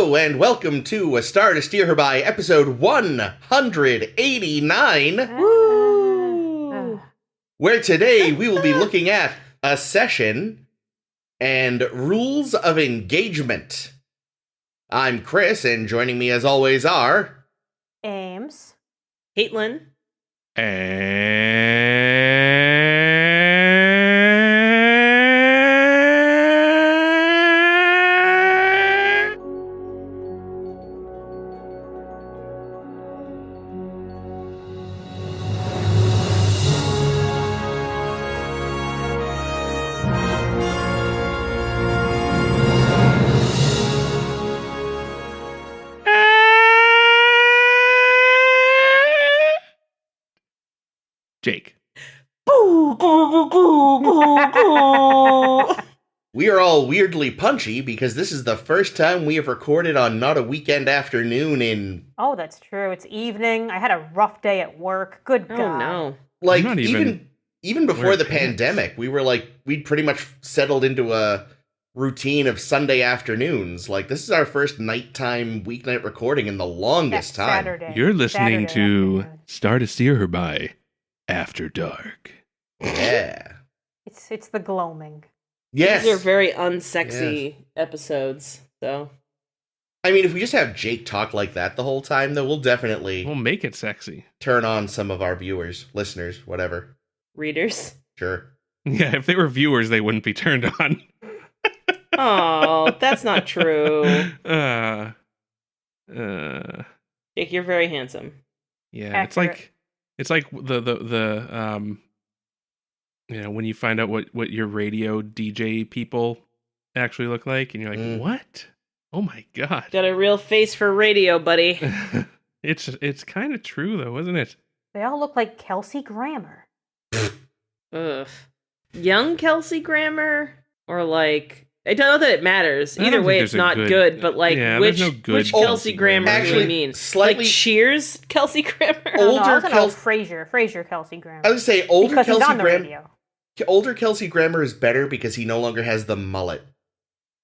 Hello and welcome to A Star to Steer Her By, episode 189. Woo! Where today we will be looking at Accession and Rules of Engagement. I'm Chris, and joining me as always are... Ames. Caitlin. Jake. We are all weirdly punchy because this is the first time we have recorded on not a weekend afternoon in... Oh, that's true. It's evening. I had a rough day at work. Good God. Oh, no. Like, I'm not even before the pants. pandemic, we'd pretty much settled into a routine of Sunday afternoons. Like, this is our first nighttime weeknight recording in the longest Yeah, time. Saturday. You're listening Saturday to afternoon. Star to Steer Her By After Dark. Yeah. It's the gloaming. Yes. These are very unsexy episodes, so. I mean, if we just have Jake talk like that the whole time, though, we'll definitely We'll make it sexy. turn on some of our viewers, listeners, whatever. Readers. Sure. Yeah, if they were viewers, they wouldn't be turned on. Oh, that's not true. Yeah, Jake, you're very handsome. Accurate. it's like the when you find out what your radio DJ people actually look like, and you're like, what? Oh my god. Got a real face for radio, buddy. It's kind of true though, isn't it? They all look like Kelsey Grammer. Ugh. Young Kelsey Grammer? Or like... I don't know that it matters. I don't Either think way, there's it's a not good- good, but like, Yeah, which there's no good Kelsey Kelsey Grammer Grammer. do Actually, you mean? slightly- Like Cheers Kelsey Grammer? I don't know, I Older was gonna go Frasier Kelsey Grammer. I would say older because he's Kelsey on the Grammer. radio. Older Kelsey Grammer is better because he no longer has the mullet.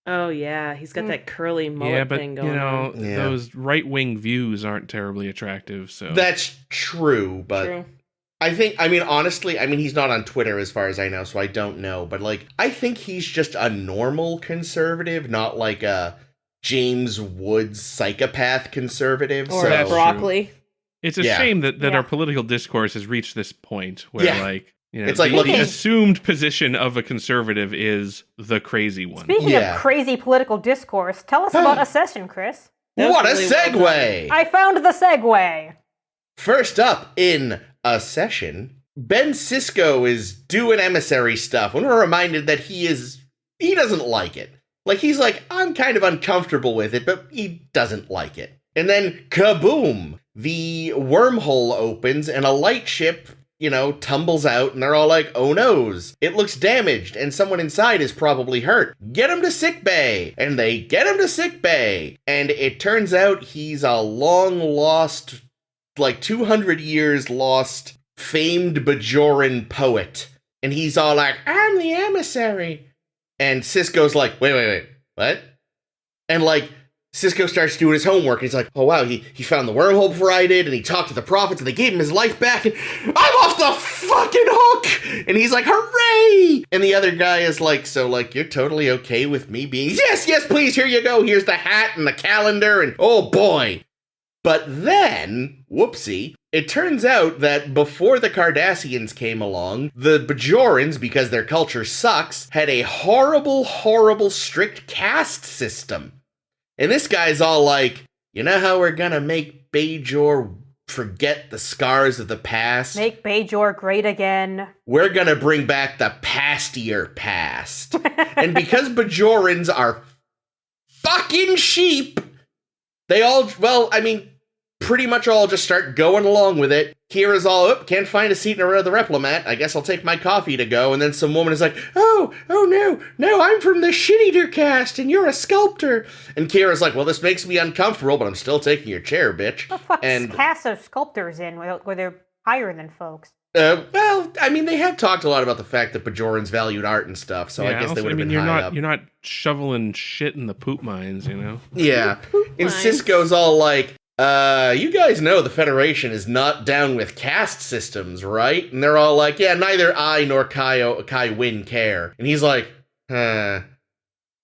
Oh yeah, he's got that curly mullet Yeah, but thing going you know, on. Yeah. those right-wing views aren't terribly attractive, so That's true, but True. honestly, he's not on Twitter as far as I know, so I don't know. But, like, I think he's just a normal conservative, not like a James Woods psychopath conservative. Or so, That's broccoli. it's a Yeah. shame that Yeah. our political discourse has reached this point where, Yeah. like, you know, It's like, the look, the he's- assumed position of a conservative is the crazy one. Speaking Yeah. of crazy political discourse, tell us about Accession, Chris. That was what a really well segue! I found the segue. First up in Accession, Ben Sisko is doing Emissary stuff, and we're reminded that he doesn't like it. Like, he's like, I'm kind of uncomfortable with it, but he doesn't like it. And then, kaboom! The wormhole opens, and a light ship, tumbles out, and they're all like, oh noes, it looks damaged, and someone inside is probably hurt. Get him to sickbay! And they get him to sickbay! And it turns out he's a long-lost, like 200 years lost, famed Bajoran poet. And he's all like, I'm the emissary. And Sisko's like, wait, what? And like, Sisko starts doing his homework, and he's like, oh wow, he found the wormhole before I did, and he talked to the prophets, and they gave him his life back, and I'm off the fucking hook! And he's like, hooray! And the other guy is like, so like, you're totally okay with me being, yes, please, here you go, here's the hat and the calendar, and oh boy. But then, whoopsie, it turns out that before the Cardassians came along, the Bajorans, because their culture sucks, had a horrible, strict caste system. And this guy's all like, you know how we're gonna make Bajor forget the scars of the past? Make Bajor great again. We're gonna bring back the pastier past. And because Bajorans are fucking sheep, they all, pretty much all just start going along with it. Kira's all, can't find a seat in the Replomat. I guess I'll take my coffee to go. And then some woman is like, oh no, I'm from the shit-eater caste and you're a sculptor. And Kira's like, well, this makes me uncomfortable, but I'm still taking your chair, bitch. The fuck's And cast of sculptors in where they're higher than folks? Well, I mean, they have talked a lot about the fact that Bajorans valued art and stuff, so I guess they would have been high up. You're not shoveling shit in the poop mines, you know? Yeah. And mines. Sisko's all like, you guys know the Federation is not down with caste systems, right? And they're all like, yeah, neither I nor Kai Wynn care. And he's like, huh.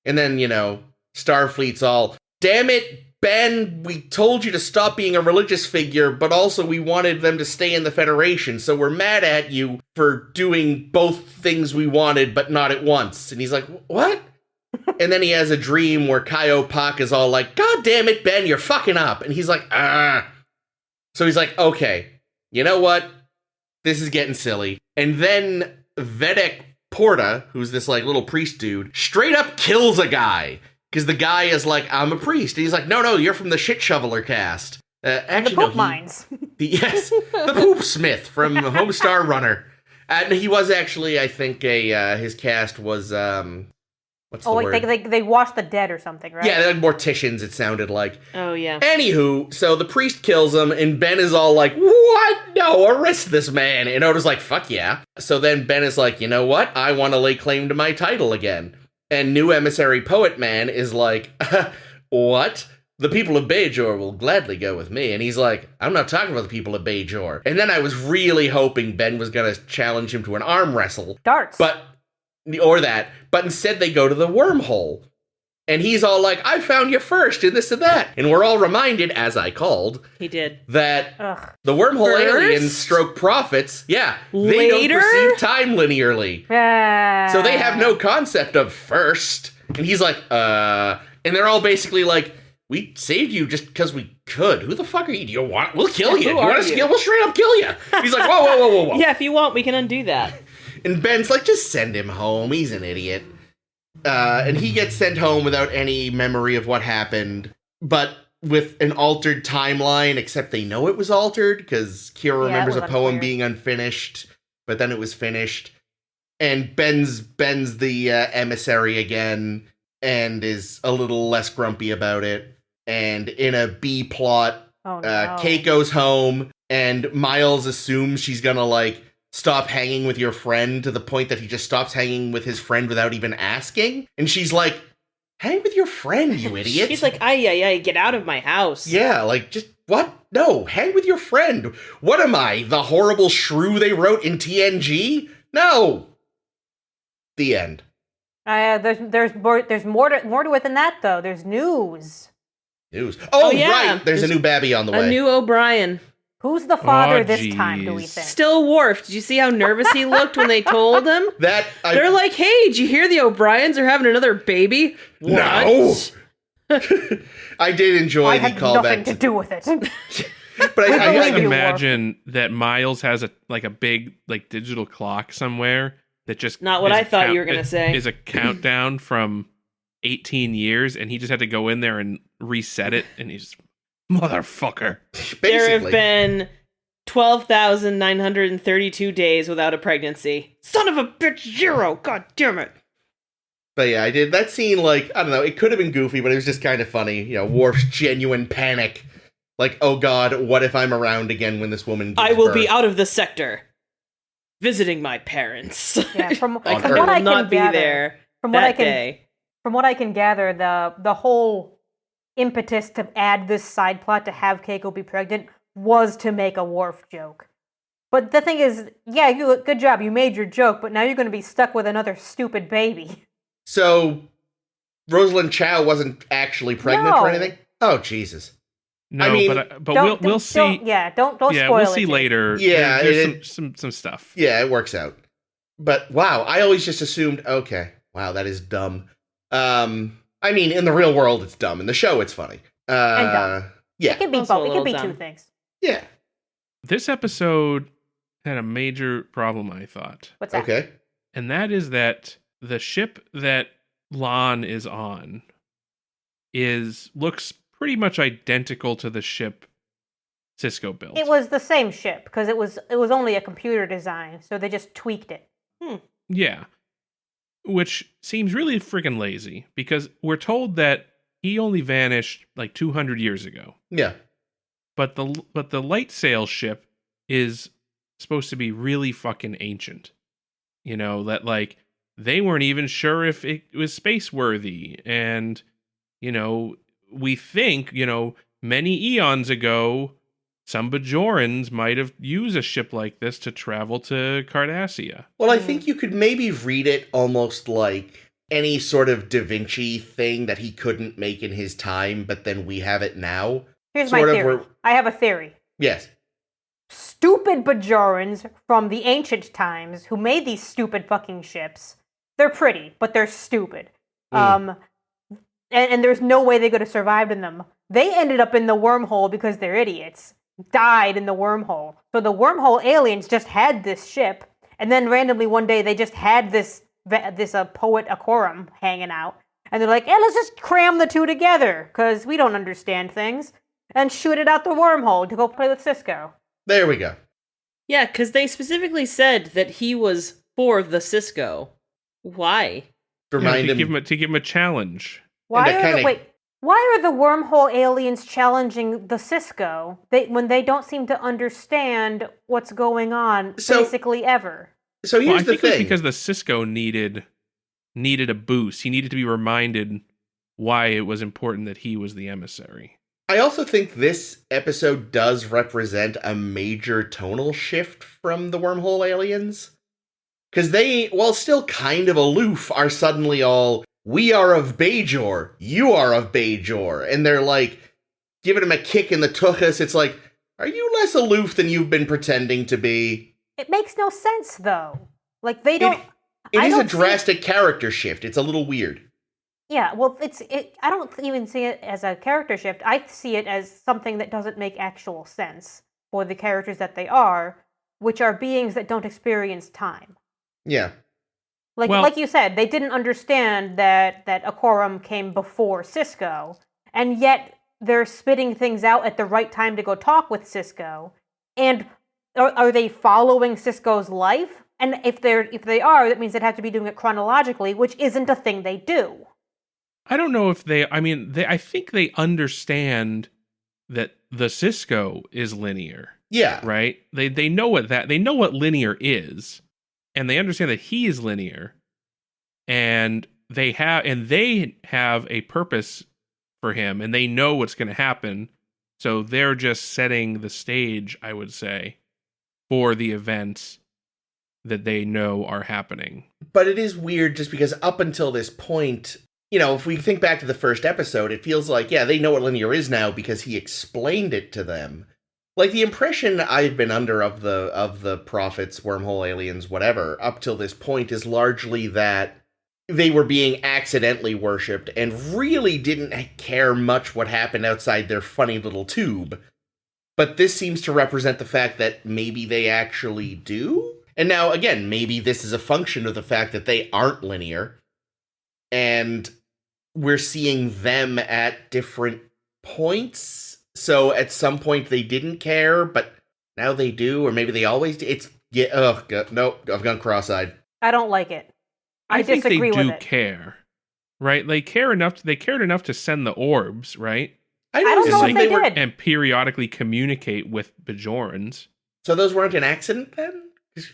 And then, Starfleet's all, damn it, Ben, we told you to stop being a religious figure, but also we wanted them to stay in the Federation, so we're mad at you for doing both things we wanted, but not at once. And he's like, what? And then he has a dream where Kaio Pak is all like, God damn it, Ben, you're fucking up. And he's like, ah. So he's like, okay, you know what? This is getting silly. And then Vedek Porta, who's this like little priest dude, straight up kills a guy. Because the guy is like, I'm a priest. And he's like, no, you're from the shit shoveler caste. Actually, the poop mines. Yes, the poop smith from Homestar Runner. And he was actually, I think, his caste was, what's the word? They wash the dead or something, right? Yeah, they're like morticians, it sounded like. Oh, yeah. Anywho, so the priest kills him, and Ben is all like, what? No, arrest this man. And Oda's like, fuck yeah. So then Ben is like, you know what? I want to lay claim to my title again. And new emissary poet man is like, what? The people of Bajor will gladly go with me. And he's like, I'm not talking about the people of Bajor. And then I was really hoping Ben was going to challenge him to an arm wrestle. Darts. But instead they go to the wormhole. And he's all like, I found you first, and this and that. And we're all reminded, as I called, He did. that Ugh. the wormhole First? aliens stroke prophets, they Later? don't perceive time linearly. Yeah. So they have no concept of first. And he's like, and they're all basically like, we saved you just because we could. Who the fuck are you? We'll kill you. Who You want are us to you? kill? We'll straight up kill you. He's like, whoa. Yeah, if you want, we can undo that. And Ben's like, just send him home. He's an idiot. And he gets sent home without any memory of what happened, but with an altered timeline, except they know it was altered, because Kira remembers it a was poem unclear. being unfinished, but then it was finished. And Ben's the emissary again, and is a little less grumpy about it. And in a B plot, Oh, no. Keiko's home, and Miles assumes she's gonna, like, stop hanging with your friend to the point that he just stops hanging with his friend without even asking. And she's like, hang with your friend, you idiot. She's like, ay, get out of my house. Yeah, like, just, what? No, hang with your friend. What am I, the horrible shrew they wrote in TNG? No. The end. There's more to it than that, though. There's news. News. Oh, yeah. right, there's a new babby on the way. A new O'Brien. Who's the father Oh, this time, do we jeez. think? Still Worf. Did you see how nervous he looked when they told him? They're like, hey, did you hear the O'Briens are having another baby? No. What? I did enjoy I the had nothing callback. to do with it. But I I I just believe you, imagine that Miles has a big digital clock somewhere that just Not what is I a thought you were gonna it say. is a countdown from 18 years, and he just had to go in there and reset it, and he's motherfucker. There have basically. been 12,932 days without a pregnancy. Son of a bitch, zero. God damn it. But yeah, I did that scene. Like, I don't know, it could have been goofy, but it was just kind of funny. Worf's genuine panic. Like, oh god, what if I'm around again when this woman gives I will birth? be out of the sector, visiting my parents. Yeah, from I On will Earth. what I not can be gather, there from what I that can day. From what I can gather, the whole impetus to add this side plot to have Keiko be pregnant was to make a Worf joke. But the thing is, yeah, good job, you made your joke, but now you're going to be stuck with another stupid baby. So, Rosalind Chow wasn't actually pregnant or No. anything? Oh, Jesus. No, I mean, but we'll see. Don't spoil it. We'll see Jake. later. Yeah, there's some stuff. Yeah, it works out. But wow, I always just assumed, okay, wow, that is dumb. I mean, in the real world, it's dumb. In the show, it's funny. And dumb. Yeah. It can be Also a both. It little can be dumb. two things. Yeah. This episode had a major problem, I thought. What's that? Okay. And that is that the ship that Lon is on looks pretty much identical to the ship Cisco built. It was the same ship because it was only a computer design, so they just tweaked it. Yeah. Which seems really freaking lazy because we're told that he only vanished like 200 years ago. Yeah. But the light sail ship is supposed to be really fucking ancient. You know, that like they weren't even sure if it was space worthy. And, you know, we think, you know, many eons ago, some Bajorans might have used a ship like this to travel to Cardassia. Well, I think you could maybe read it almost like any sort of Da Vinci thing that he couldn't make in his time, but then we have it now. Here's my theory. I have a theory. Yes. Stupid Bajorans from the ancient times who made these stupid fucking ships. They're pretty, but they're stupid. And there's no way they could have survived in them. They ended up in the wormhole because they're idiots. Died in the wormhole. So the wormhole aliens just had this ship, and then randomly one day they just had this poet Acorum hanging out. And they're like, hey, let's just cram the two together, because we don't understand things, and shoot it out the wormhole to go play with Sisko. There we go. Yeah, because they specifically said that he was for the Sisko. Why? To give him a challenge. Why are the wormhole aliens challenging the Sisko when they don't seem to understand what's going on basically ever? So here's the thing. It was because the Sisko needed a boost. He needed to be reminded why it was important that he was the emissary. I also think this episode does represent a major tonal shift from the wormhole aliens. Because they, while still kind of aloof, are suddenly all, we are of Bajor, you are of Bajor. And they're like, giving him a kick in the tuchus. It's like, are you less aloof than you've been pretending to be? It makes no sense, though. Like, they don't... It is a drastic character shift. It's a little weird. Yeah, well, I don't even see it as a character shift. I see it as something that doesn't make actual sense for the characters that they are, which are beings that don't experience time. Yeah. Like you said, they didn't understand that Acorum came before Sisko, and yet they're spitting things out at the right time to go talk with Sisko. And are they following Sisko's life? And if they are, that means they'd have to be doing it chronologically, which isn't a thing they do. I don't know if I think they understand that the Sisko is linear. Yeah. Right? They know what linear is, and they understand that he is linear, and they have a purpose for him, and they know what's going to happen. So they're just setting the stage, I would say, for the events that they know are happening. But it is weird just because up until this point, you know, if we think back to the first episode, it feels like, yeah, they know what linear is now because he explained it to them. Like, the impression I've been under of the prophets, wormhole aliens, whatever, up till this point is largely that they were being accidentally worshipped and really didn't care much what happened outside their funny little tube. But this seems to represent the fact that maybe they actually do? And now, again, maybe this is a function of the fact that they aren't linear, and we're seeing them at different points. So at some point they didn't care, but now they do, or maybe they always do. Nope, I've gone cross-eyed. I don't like it. I think they disagree with do it. care, right? They cared enough to send the orbs, right? I don't know if they did. And periodically communicate with Bajorans. So those weren't an accident then?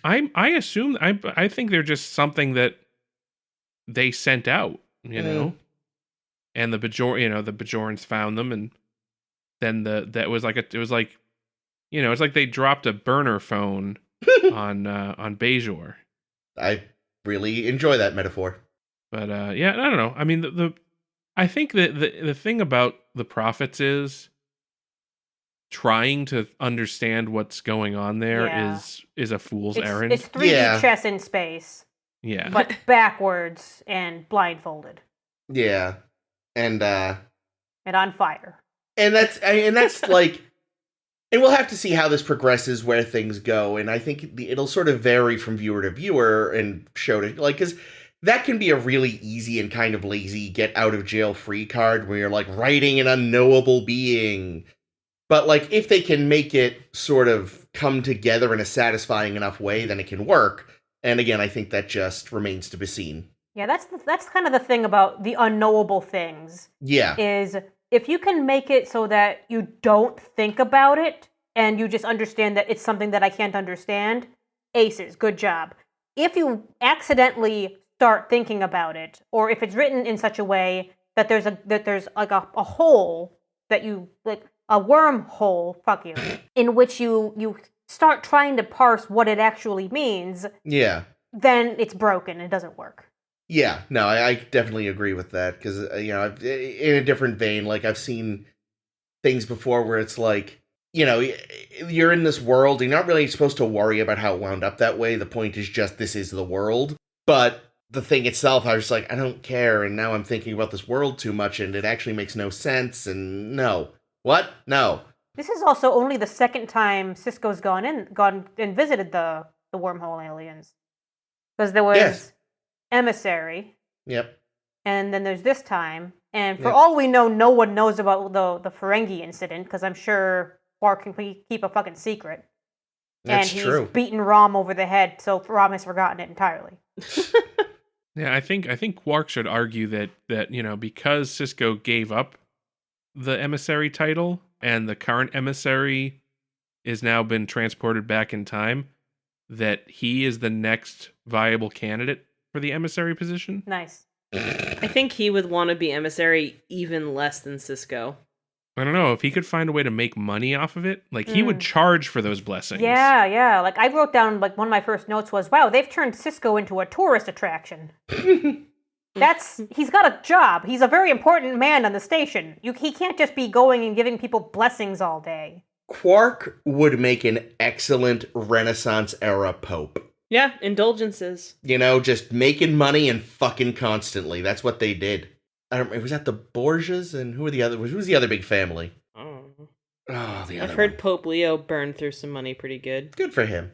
I assume I think they're just something that they sent out, you know, and the Bajorans found them, and then it was like it's like they dropped a burner phone on Bajor. I really enjoy that metaphor. But yeah, I don't know. I mean, I think that the thing about the prophets is trying to understand what's going on there is a fool's errand. It's 3D chess in space. Yeah. But backwards and blindfolded. Yeah. And on fire. And that's like, and we'll have to see how this progresses, where things go. And I think it'll sort of vary from viewer to viewer and show to, like, because that can be a really easy and kind of lazy get out of jail free card where you're like writing an unknowable being. But like, if they can make it sort of come together in a satisfying enough way, then it can work. And again, I think that just remains to be seen. Yeah, that's kind of the thing about the unknowable things. Yeah. Is if you can make it so that you don't think about it, and you just understand that it's something that I can't understand, aces, good job. If you accidentally start thinking about it, or if it's written in such a way that there's like a hole that you like a wormhole, fuck you, in which you start trying to parse what it actually means, Yeah. then it's broken. It doesn't work. Yeah, no, I definitely agree with that, because, in a different vein, like, I've seen things before where it's like, you're in this world, and you're not really supposed to worry about how it wound up that way. The point is just, this is the world. But the thing itself, I was like, I don't care, and now I'm thinking about this world too much, and it actually makes no sense, and no. What? No. This is also only the second time Cisco's gone and visited the wormhole aliens. Because there was Emissary. Yep. And then there's this time. And for Yep. all we know, no one knows about the Ferengi incident, because I'm sure Quark can keep a fucking secret. That's and he's true. beaten Rom over the head, so Rom has forgotten it entirely. Yeah, I think Quark should argue that because Cisco gave up the emissary title and the current emissary is now been transported back in time, that he is the next viable candidate for the emissary position. Nice. I think he would want to be emissary even less than Cisco. I don't know if he could find a way to make money off of it. Like he would charge for those blessings. Yeah. Like I wrote down, like one of my first notes was, wow, they've turned Cisco into a tourist attraction. He's got a job. He's a very important man on the station. He can't just be going and giving people blessings all day. Quark would make an excellent Renaissance-era pope. Yeah, indulgences. Just making money and fucking constantly. That's what they did. I don't. Was that the Borgias, and who was the other big family? Oh, the other I've heard one. Pope Leo burned through some money pretty good. Good for him.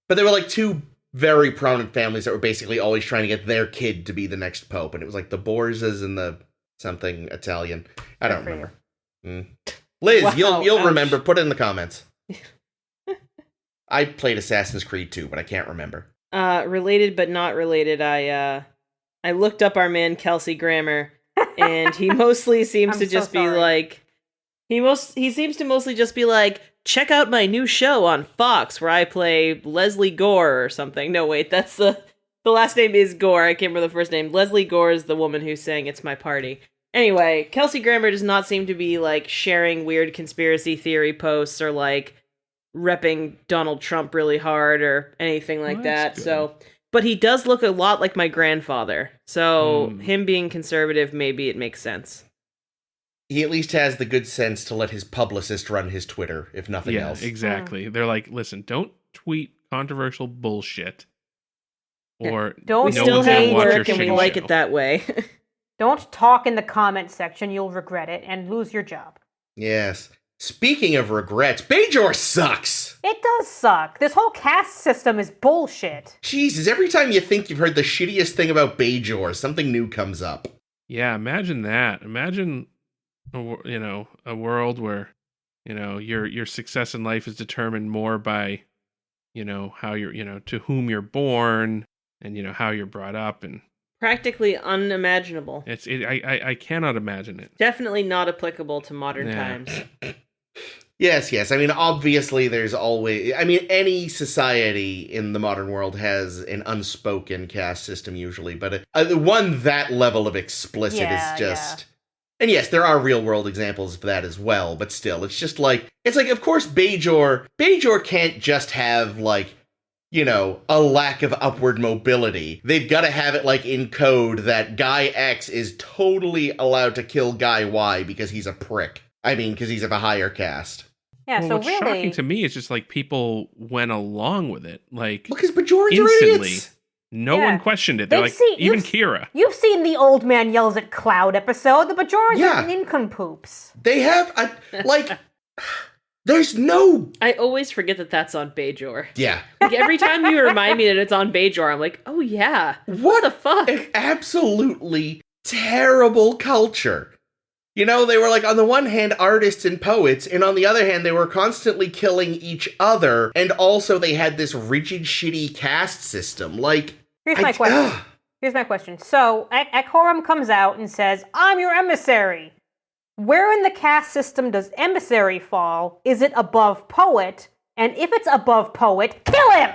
But there were like two very prominent families that were basically always trying to get their kid to be the next pope, and it was like the Borgias and the something Italian. I don't Good for remember. Liz, Wow, you'll ouch. remember. Put it in the comments. I played Assassin's Creed 2, but I can't remember. Related but not related, I looked up our man Kelsey Grammer, and he mostly seems I'm to so just be sorry. like he seems to mostly just be like, check out my new show on Fox where I play Leslie Gore or something. No, wait, that's the last name is Gore. I can't remember the first name. Leslie Gore is the woman who sang It's My Party. Anyway, Kelsey Grammer does not seem to be like sharing weird conspiracy theory posts or like repping Donald Trump really hard or anything like that. That's So, but he does look a lot like my grandfather. So, him being conservative, maybe it makes sense. He at least has the good sense to let his publicist run his Twitter, if nothing else. Exactly. They're like, listen, don't tweet controversial bullshit. Or Don't We no still one's gonna have watch your work and we shitty like show. it that way. Don't talk in the comment section. You'll regret it and lose your job. Yes. Speaking of regrets, Bajor sucks! It does suck. This whole caste system is bullshit. Jesus, every time you think you've heard the shittiest thing about Bajor, something new comes up. Yeah, imagine that. Imagine, a world where, your success in life is determined more by, how you're, to whom you're born and, how you're brought up. And Practically unimaginable. I cannot imagine it. Definitely not applicable to modern Yeah. times. Yes. I mean, obviously there's always... I mean, any society in the modern world has an unspoken caste system usually, but one that level of explicit Yeah, is just... And yes, there are real-world examples of that as well, but still, it's just like... It's like, of course, Bajor can't just have, like, a lack of upward mobility. They've got to have it, like, in code that Guy X is totally allowed to kill Guy Y because he's a prick. I mean, because he's of a higher caste. Yeah, Well, so what's really, shocking to me is just like people went along with it. Like, Because Bajorans are instantly. idiots! No Yeah. one questioned it. They're They've like, seen- even you've- Kira. you've seen the old man yells at cloud episode. The Bajorans Yeah. are nincompoops. They have, there's no... I always forget that that's on Bajor. Yeah. Like every time you remind me that it's on Bajor, I'm like, oh yeah. What the fuck? An absolutely terrible culture. They were like, on the one hand, artists and poets, and on the other hand, they were constantly killing each other, and also they had this rigid, shitty caste system. Like... Here's my question. So, Ekoram comes out and says, I'm your emissary. where in the caste system does Emissary fall? Is it above Poet? And if it's above Poet, kill him!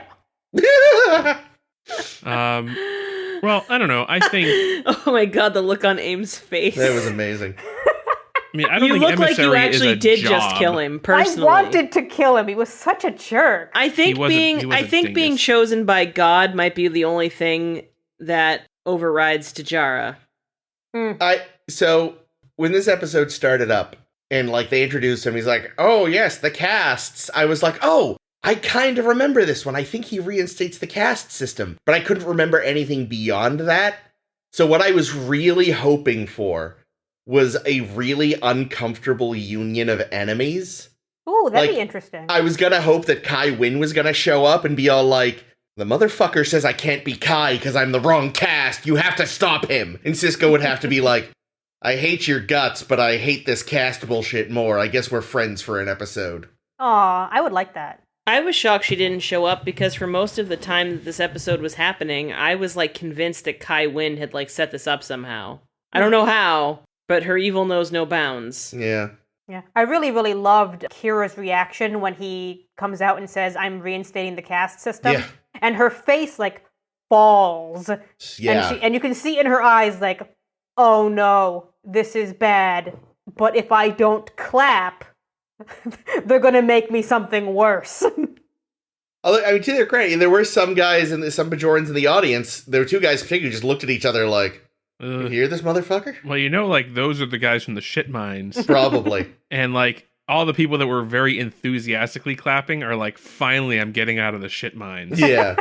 Well, I don't know. I think. Oh my god, the look on Aim's face. That was amazing. I mean, I don't You think look like you Emissary actually is a did job. just kill him personally. I wanted to kill him. He was such a jerk. I think He was a being dingus. chosen by God might be the only thing that overrides Dejara. So when this episode started up and like they introduced him, he's like, "Oh yes, the castes." I was like, "Oh, I kind of remember this one. I think he reinstates the caste system," but I couldn't remember anything beyond that. So what I was really hoping for was a really uncomfortable union of enemies. Ooh, that'd Like, be interesting. I was gonna hope that Kai Wynn was gonna show up and be all like, "The motherfucker says I can't be Kai because I'm the wrong caste. You have to stop him." And Cisco would have to be like, "I hate your guts, but I hate this caste bullshit more. I guess we're friends for an episode." Aw, I would like that. I was shocked she didn't show up because for most of the time that this episode was happening, I was like convinced that Kai Wynn had like set this up somehow. I don't know how, but her evil knows no bounds. Yeah. Yeah. I really, really loved Kira's reaction when he comes out and says, "I'm reinstating the caste system." Yeah. And her face, like, falls. Yeah. And you can see in her eyes, like, oh no, this is bad. But if I don't clap, they're gonna make me something worse. Although, I mean, to their credit, there were some guys and some Bajorans in the audience. There were two guys in particular who just looked at each other like, "You hear this motherfucker?" Well, like those are the guys from the shit mines, Probably. and like all the people that were very enthusiastically clapping are like, "Finally, I'm getting out of the shit mines." Yeah.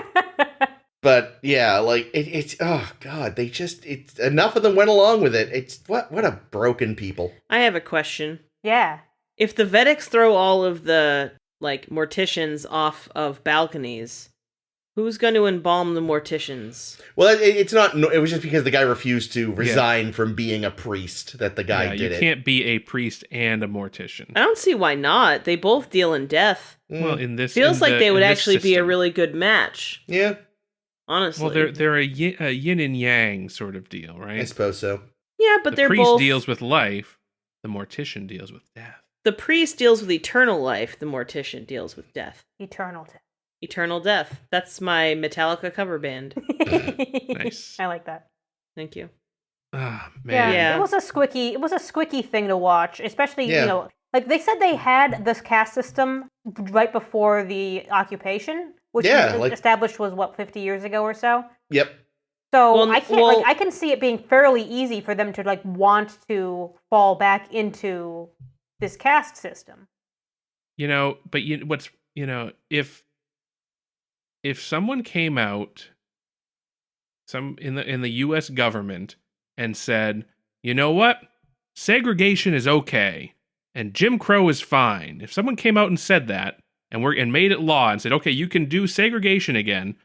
But yeah, like it's oh god, it's enough of them went along with it. It's what a broken people. I have a question. Yeah. If the Vedics throw all of the like morticians off of balconies, who's going to embalm the morticians? Well, it's not. It was just because the guy refused to resign from being a priest that the guy did you it. can't be a priest and a mortician. I don't see why not. They both deal in death. Well, in this Feels like they would in this actually be a system. really good match. Yeah, Honestly. Well, they're a yin and yang sort of deal, I right? suppose so. yeah, but The they're priest both. deals with life, the mortician deals with death. The priest deals with eternal life. The mortician deals with death. Eternal. Eternal death. That's my Metallica cover band. Nice. I like that. Thank you. Ah, Yeah, man. Yeah. It was a squicky thing to watch, especially, Yeah. you know, like they said they had this caste system right before the occupation, which Yeah, was like- established was what 50 years ago or so. Yep. So Well, I can't well- I can see it being fairly easy for them to like want to fall back into this caste system. But if someone came out in the US government and said, "You know what? Segregation is okay and Jim Crow is fine." If someone came out and said that and made it law and said, "Okay, you can do segregation again,"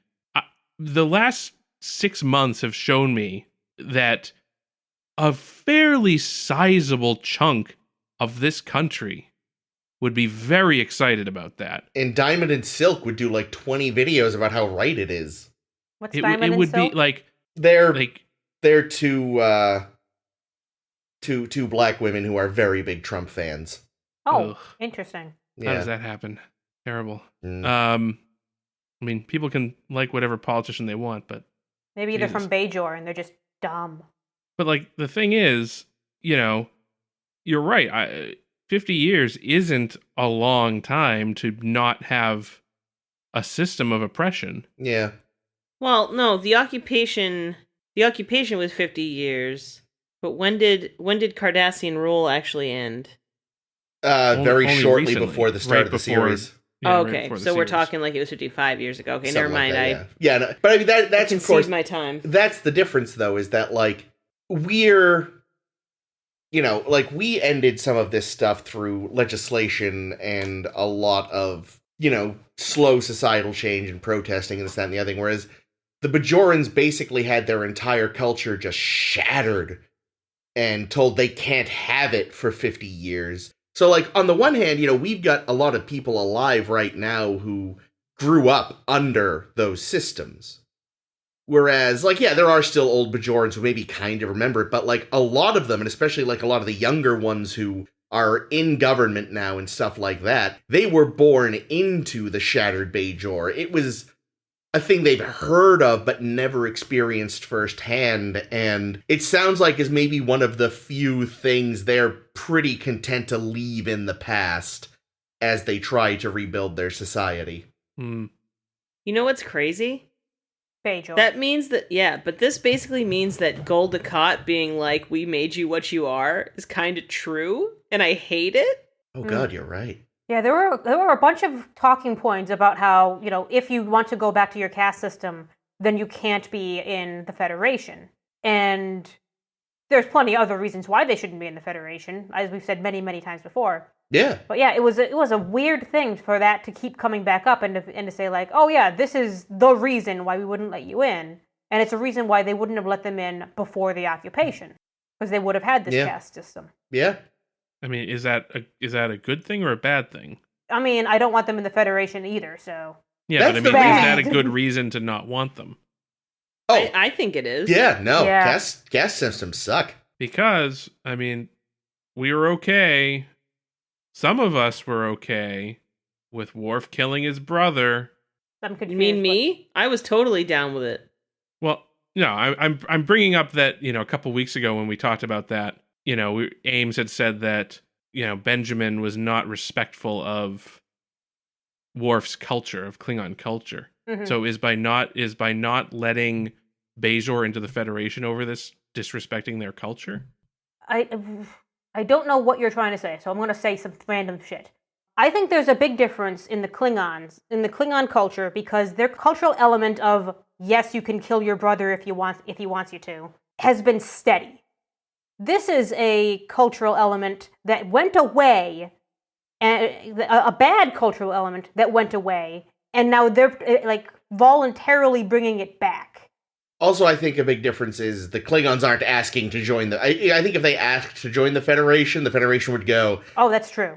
the last 6 months have shown me that a fairly sizable chunk of this country would be very excited about that. And Diamond and Silk would do like 20 videos about how right it is. What's It Diamond and would Silk? be like They're two black women who are very big Trump fans. Oh, ugh. interesting. How Yeah. does that happen? Terrible. Mm. I mean, people can like whatever politician they want, but Maybe they're Jesus. from Bajor and they're just dumb. like the thing is, you're right. 50 years isn't a long time to not have a system of oppression. Yeah. Well, no, the occupation was 50 years. But when did Cardassian rule actually end? Very Only shortly recently, before the start right of the before- series. Yeah, Oh, right okay, before the so we're series. talking like it was 55 years ago. Okay, Something never mind. like that, yeah. No, but I mean that's of concede course my time. that's the difference though, is that like we're like we ended some of this stuff through legislation and a lot of slow societal change and protesting and this, that, and the other thing, whereas the Bajorans basically had their entire culture just shattered and told they can't have it for 50 years. So, like, on the one hand, we've got a lot of people alive right now who grew up under those systems. Whereas, like, yeah, there are still old Bajorans who maybe kind of remember it, but, like, a lot of them, and especially, like, a lot of the younger ones who are in government now and stuff like that, they were born into the Shattered Bajor. It was a thing they've heard of but never experienced firsthand, and it sounds like is maybe one of the few things they're pretty content to leave in the past as they try to rebuild their society. You know what's crazy? Bajor. That means that, yeah, but this basically means that Gul Dukat being like, we made you what you are, is kind of true, and I hate it. Oh god, you're right. Yeah, there were a bunch of talking points about how, you know, if you want to go back to your caste system, then you can't be in the Federation. And there's plenty of other reasons why they shouldn't be in the Federation, as we've said many, many times before. Yeah. But yeah, it was a weird thing for that to keep coming back up and to say like, oh yeah, this is the reason why we wouldn't let you in. And it's a reason why they wouldn't have let them in before the occupation. Because they would have had this caste system. Yeah. I mean, is that a good thing or a bad thing? I mean, I don't want them in the Federation either, so... Yeah, but I mean, bad. is that a good reason to not want them? Oh, I think it is. yeah, no. Yeah. Caste systems suck. Because, I mean, we were okay. Some of us were okay with Worf killing his brother. I'm confused. You mean me? I was totally down with it. Well, no, I'm bringing up that, you know, a couple weeks ago when we talked about that, you know, Ames had said that, you know, Benjamin was not respectful of Worf's culture, of Klingon culture. Mhm. So is by not letting Bajor into the Federation over this disrespecting their culture? I don't know what you're trying to say, so I'm going to say some random shit. I think there's a big difference in the Klingons, in the Klingon culture, because their cultural element of, yes, you can kill your brother if he wants you to, has been steady. This is a cultural element that went away, and a bad cultural element that went away, and now they're like voluntarily bringing it back. Also, I think a big difference is the Klingons aren't asking to join the... I think if they asked to join the Federation would go... Oh, that's true.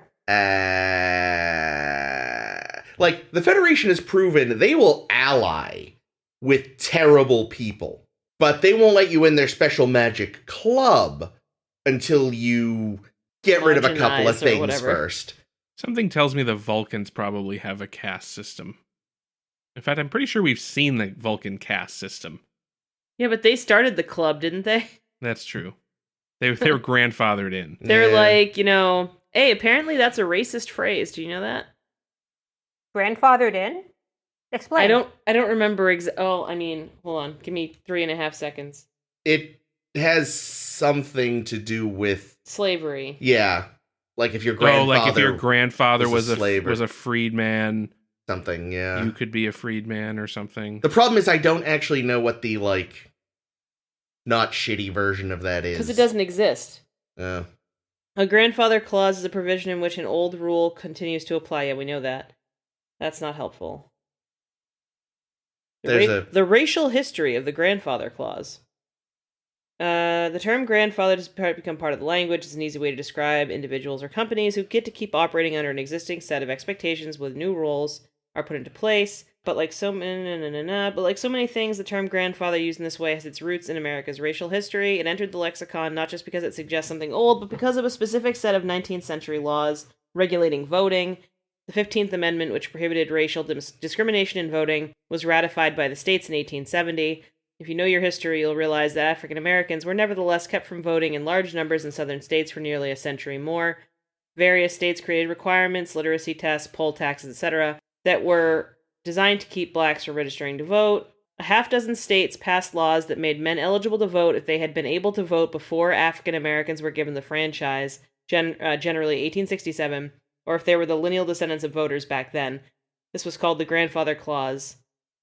Like, the Federation has proven they will ally with terrible people, but they won't let you in their special magic club until you get rid of a couple of Homogenize or things whatever. first. Something tells me the Vulcans probably have a caste system. In fact, I'm pretty sure we've seen the Vulcan caste system. Yeah, but they started the club, didn't they? That's true. They were grandfathered in. They're Yeah. like, you know, hey, apparently that's a racist phrase. Do you know that? Grandfathered in? Explain. I don't remember I mean, hold on. Give me 3.5 seconds. It has something to do with... Slavery. Yeah. Like if your grandfather... Oh, like if your grandfather was a slaver. was a freedman, Something, yeah. you could be a freedman or something. The problem is I don't actually know what the, like, not shitty version of that is. Because it doesn't exist. Oh. A grandfather clause is a provision in which an old rule continues to apply. Yeah, we know that. That's not helpful. The racial history of the grandfather clause. The term grandfather does become part of the language. It's an easy way to describe individuals or companies who get to keep operating under an existing set of expectations with new rules are put into place. But like so many things, the term grandfather used in this way has its roots in America's racial history. It entered the lexicon not just because it suggests something old, but because of a specific set of 19th century laws regulating voting. The 15th Amendment, which prohibited racial discrimination in voting, was ratified by the states in 1870. If you know your history, you'll realize that African Americans were nevertheless kept from voting in large numbers in southern states for nearly a century more. Various states created requirements, literacy tests, poll taxes, etc., that were designed to keep blacks from registering to vote. A half dozen states passed laws that made men eligible to vote if they had been able to vote before African Americans were given the franchise, generally 1867, or if they were the lineal descendants of voters back then. This was called the Grandfather Clause.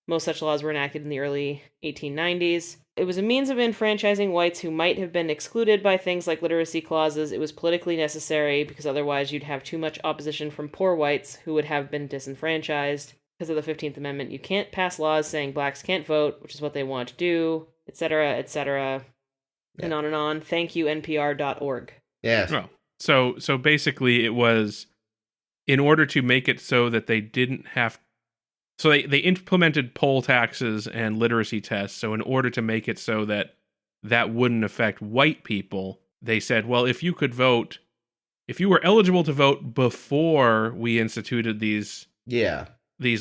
Most such laws were enacted in the early 1890s. It was a means of enfranchising whites who might have been excluded by things like literacy clauses. It was politically necessary because otherwise you'd have too much opposition from poor whites who would have been disenfranchised. Because of the 15th Amendment, you can't pass laws saying blacks can't vote, which is what they want to do, etc., etc., and on and on. Thank you, NPR.org. Yes. Well, so basically it was in order to make it so that they didn't have So they implemented poll taxes and literacy tests. So in order to make it so that wouldn't affect white people, they said, well, if you were eligible to vote before we instituted these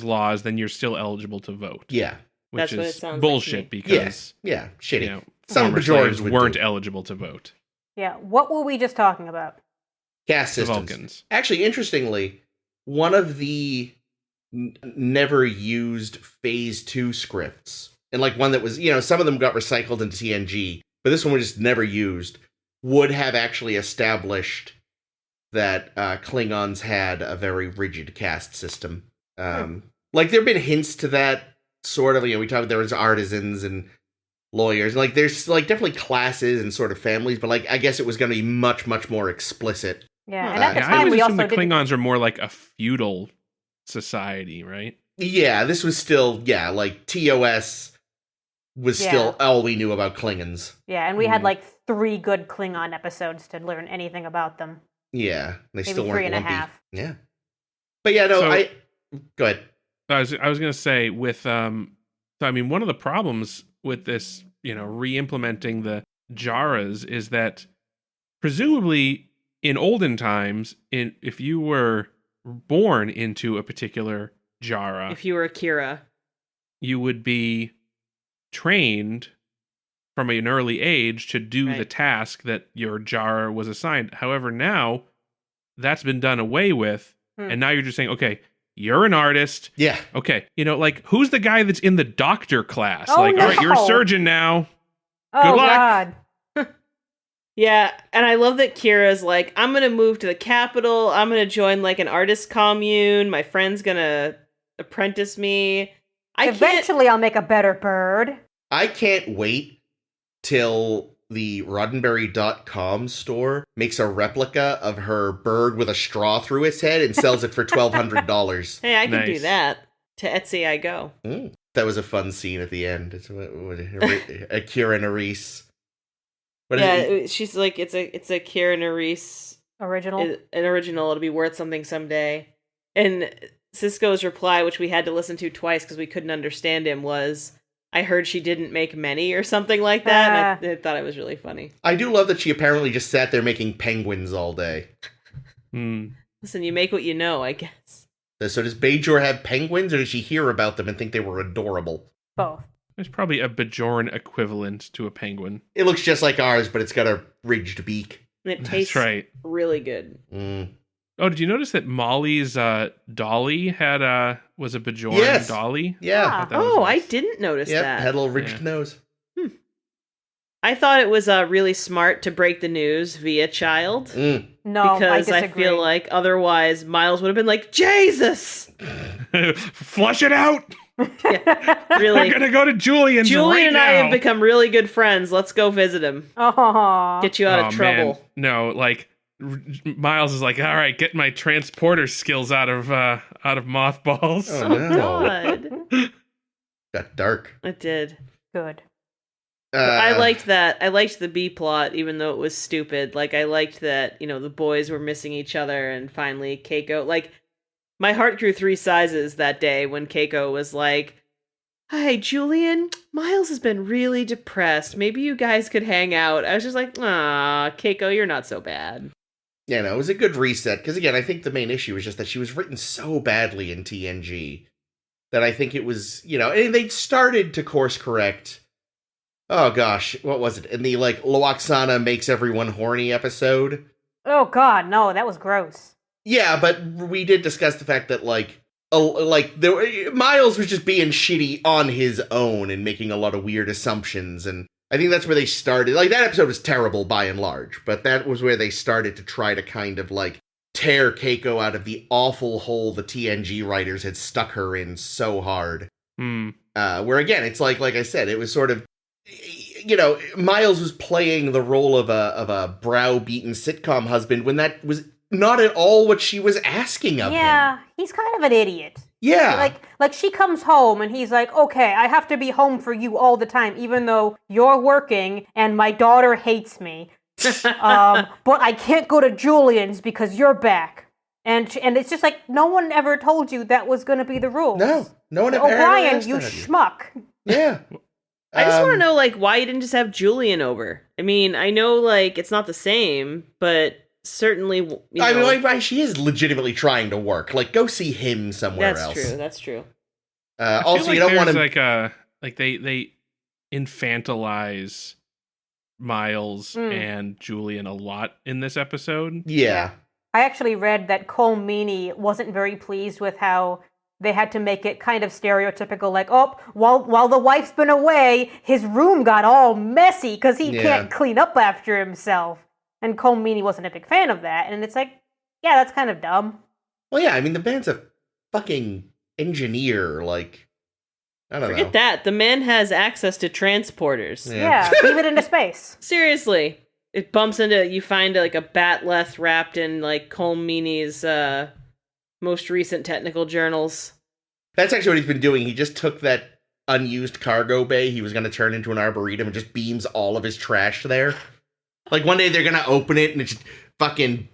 laws, then you're still eligible to vote. Yeah. Which That's what it is sounds bullshit like to me. because shitty. Some Some Bajorans Bajorans weren't eligible to vote. Yeah, what were we just talking about? Caste The systems. Vulcans. Actually, interestingly, one of the never used Phase 2 scripts, and like one that was, some of them got recycled into TNG, but this one was just never used, would have actually established that Klingons had a very rigid caste system. Like, there have been hints to that, sort of, we talked, there was artisans and lawyers, like, there's, like, definitely classes and sort of families, but, like, I guess it was going to be much, much more explicit. Yeah, and at the I time always we assumed also the didn't... Klingons are more like a feudal society, right? Yeah, this was still, like, TOS was still all we knew about Klingons. Yeah, and we had, like, 3 good Klingon episodes to learn anything about them. Yeah, they Maybe still 3 weren't and a lumpy. half. Yeah. But yeah, no, So- go ahead. I was going to say with so I mean, one of the problems with this, re-implementing the Jaras is that presumably in olden times, if you were born into a particular Jara, If you were Kira. you would be trained from an early age to do the Right. task that your Jara was assigned. However, now that's been done away with, and now you're just saying, okay, you're an artist. Yeah. Okay, like, who's the guy that's in the doctor class? Oh, All right, you're a no. surgeon now. Oh, Good luck. God. Yeah, and I love that Kira's like, I'm gonna move to the capital, I'm gonna join like an artist commune, my friend's gonna apprentice me. Eventually I'll make a better bird. I can't wait till the Roddenberry.com store makes a replica of her bird with a straw through its head and sells it for $1,200. Hey, I can do Nice. that. To Etsy I go. That was a fun scene at the end. It's Akira Nerys. What is Yeah, it? she's like, it's a Kira Nerys Original. an original. It'll be worth something someday. And Cisco's reply, which we had to listen to twice because we couldn't understand him, was, I heard she didn't make many or something like that. And I thought it was really funny. I do love that she apparently just sat there making penguins all day. Listen, you make what you know, I guess. So does Bajor have penguins, or does she hear about them and think they were adorable? Both. There's probably a Bajoran equivalent to a penguin. It looks just like ours, but it's got a ridged beak. And it That's tastes right. really good. Oh, did you notice that Molly's dolly was a Bajoran Yes. dolly? Yeah. Ah. That was I nice. didn't notice Yep, that. had a little ridged Yeah. nose. I thought it was really smart to break the news via child. No, Because I I disagree. feel like otherwise Miles would have been like, Jesus! Flush it out! Yeah, We're really. gonna go to Julian's Julian right and now. I have become really good friends. Let's go visit him. Oh, Get you out Oh, of trouble. man. No, like Miles is like, all right, get my transporter skills out of mothballs. Oh, no. God. Got dark. It did. good. I liked that. I liked the B plot, even though it was stupid. Like, I liked that, the boys were missing each other, and finally Keiko, like, my heart grew 3 sizes that day when Keiko was like, "Hi, Julian, Miles has been really depressed. Maybe you guys could hang out." I was just like, "Aw, Keiko, you're not so bad." Yeah, no, it was a good reset, because again, I think the main issue was just that she was written so badly in TNG that I think it was, and they started to course correct. Oh gosh, what was it? In the, Loaxana makes everyone horny episode? Oh, God, no, that was gross. Yeah, but we did discuss the fact that, Miles was just being shitty on his own and making a lot of weird assumptions, and I think that's where they started. Like, that episode was terrible by and large, but that was where they started to try to kind of, tear Keiko out of the awful hole the TNG writers had stuck her in so hard. Where, again, it's like I said, it was sort of, Miles was playing the role of a browbeaten sitcom husband when that was not at all what she was asking of him. Yeah, he's kind of an idiot. Yeah. Like she comes home and he's like, okay, I have to be home for you all the time, even though you're working and my daughter hates me. But I can't go to Julian's because you're back. And it's just like, no one ever told you that was going to be the rule. No. No one ever O'Brien, asked you that of you. schmuck. Yeah. I just want to know, like, why you didn't just have Julian over. I mean, I know, like, it's not the same, but certainly, you know, I mean, like, she is legitimately trying to work. Like, go see him somewhere else. That's true. I Also, feel you like don't want to... like they infantilize Miles and Julian a lot in this episode. Yeah. I actually read that Cole Meany wasn't very pleased with how they had to make it kind of stereotypical, like, oh, while the wife's been away, his room got all messy because he can't clean up after himself. And Cole Meany wasn't a big fan of that. And it's like, yeah, that's kind of dumb. Well, yeah, I mean, the man's a fucking engineer, like, I don't know. Forget that. The man has access to transporters. Yeah, beam it into space. Seriously. It bumps into, you find like a batleth wrapped in like Cole Meany's most recent technical journals. That's actually what he's been doing. He just took that unused cargo bay he was going to turn into an arboretum and just beams all of his trash there. Like, one day they're going to open it and it's fucking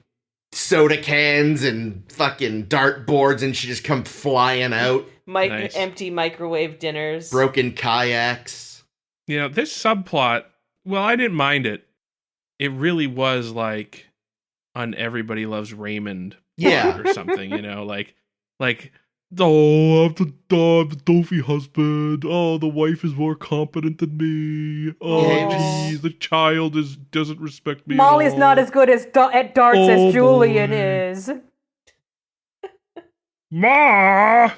soda cans and fucking dartboards and she just come flying out. Nice. Empty microwave dinners. Broken kayaks. You know, this subplot, well, I didn't mind it. It really was like on Everybody Loves Raymond or something, you know, like, oh, I'm the doofy husband. Oh, the wife is more competent than me. Oh, geez, the child doesn't respect me. Molly's not as good at darts as Julian is. Ma!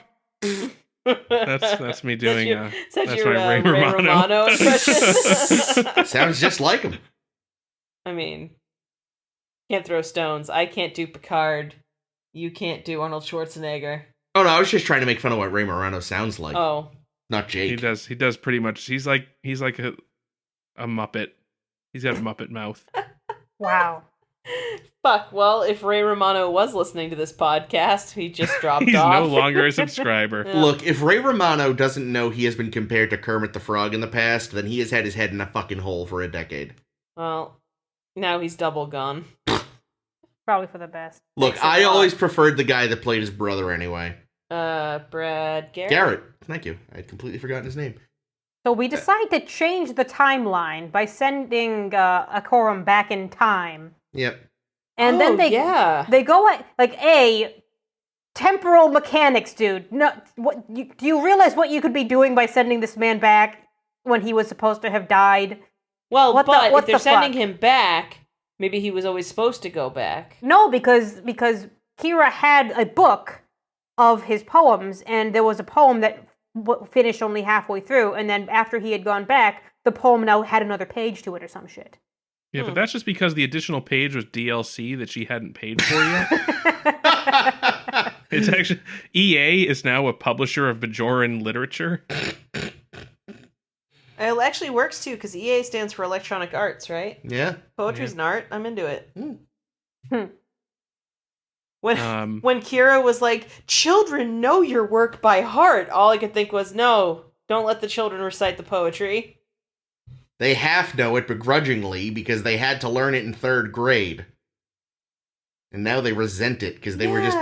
That's me doing. That's your, my Ray Ray Romano. Romano impression. Sounds just like him. I mean, can't throw stones. I can't do Picard. You can't do Arnold Schwarzenegger. Oh, no, I was just trying to make fun of what Ray Morano sounds like. Oh. Not Jake. He does pretty much. He's like a Muppet. He's got a Muppet mouth. Wow. Fuck, well, if Ray Romano was listening to this podcast, he just dropped He's off. no longer a subscriber. Yeah. Look, if Ray Romano doesn't know he has been compared to Kermit the Frog in the past, then he has had his head in a fucking hole for a decade. Well, now he's double gone. Probably for the best. Look, I always preferred the guy that played his brother anyway. Brad Garrett? Garrett. Thank you. I had completely forgotten his name. So we decide to change the timeline by sending Akorum back in time. Yep. And then they go at, like, temporal mechanics, dude. No, do you realize what you could be doing by sending this man back when he was supposed to have died? Well, What if they're the sending fuck? him back, maybe he was always supposed to go back. No, because Kira had a book of his poems, and there was a poem that finished only halfway through, and then after he had gone back, the poem now had another page to it or some shit. Yeah, but that's just because the additional page was DLC that she hadn't paid for yet. It's actually EA is now a publisher of Bajoran literature. It actually works too, because EA stands for Electronic Arts, right? Yeah. Poetry's an art. I'm into it. Hmm. When Kira was like, "Children know your work by heart," all I could think was, "No, don't let the children recite the poetry." They half know it begrudgingly because they had to learn it in 3rd grade. And now they resent it because they were just...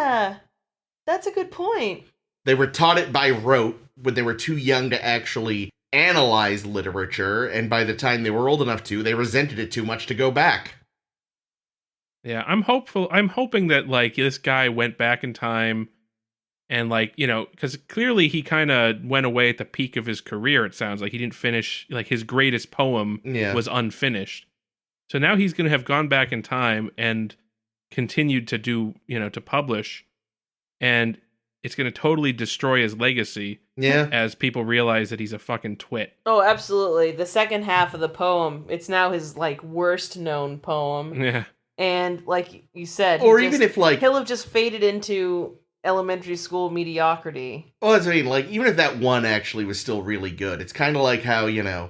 That's a good point. They were taught it by rote when they were too young to actually analyze literature, and by the time they were old enough to, they resented it too much to go back. Yeah, I'm hoping that, like, this guy went back in time and, like, you know, because clearly he kind of went away at the peak of his career, it sounds like. He didn't finish, like, his greatest poem was unfinished. So now he's going to have gone back in time and continued to do, you know, to publish, and it's going to totally destroy his legacy as people realize that he's a fucking twit. Oh, absolutely. The second half of the poem, it's now his, like, worst known poem. Yeah. And, like you said, Or even if, like... he'll have just faded into elementary school mediocrity. Well, that's what I mean. Like, even if that one actually was still really good, it's kind of like how, you know...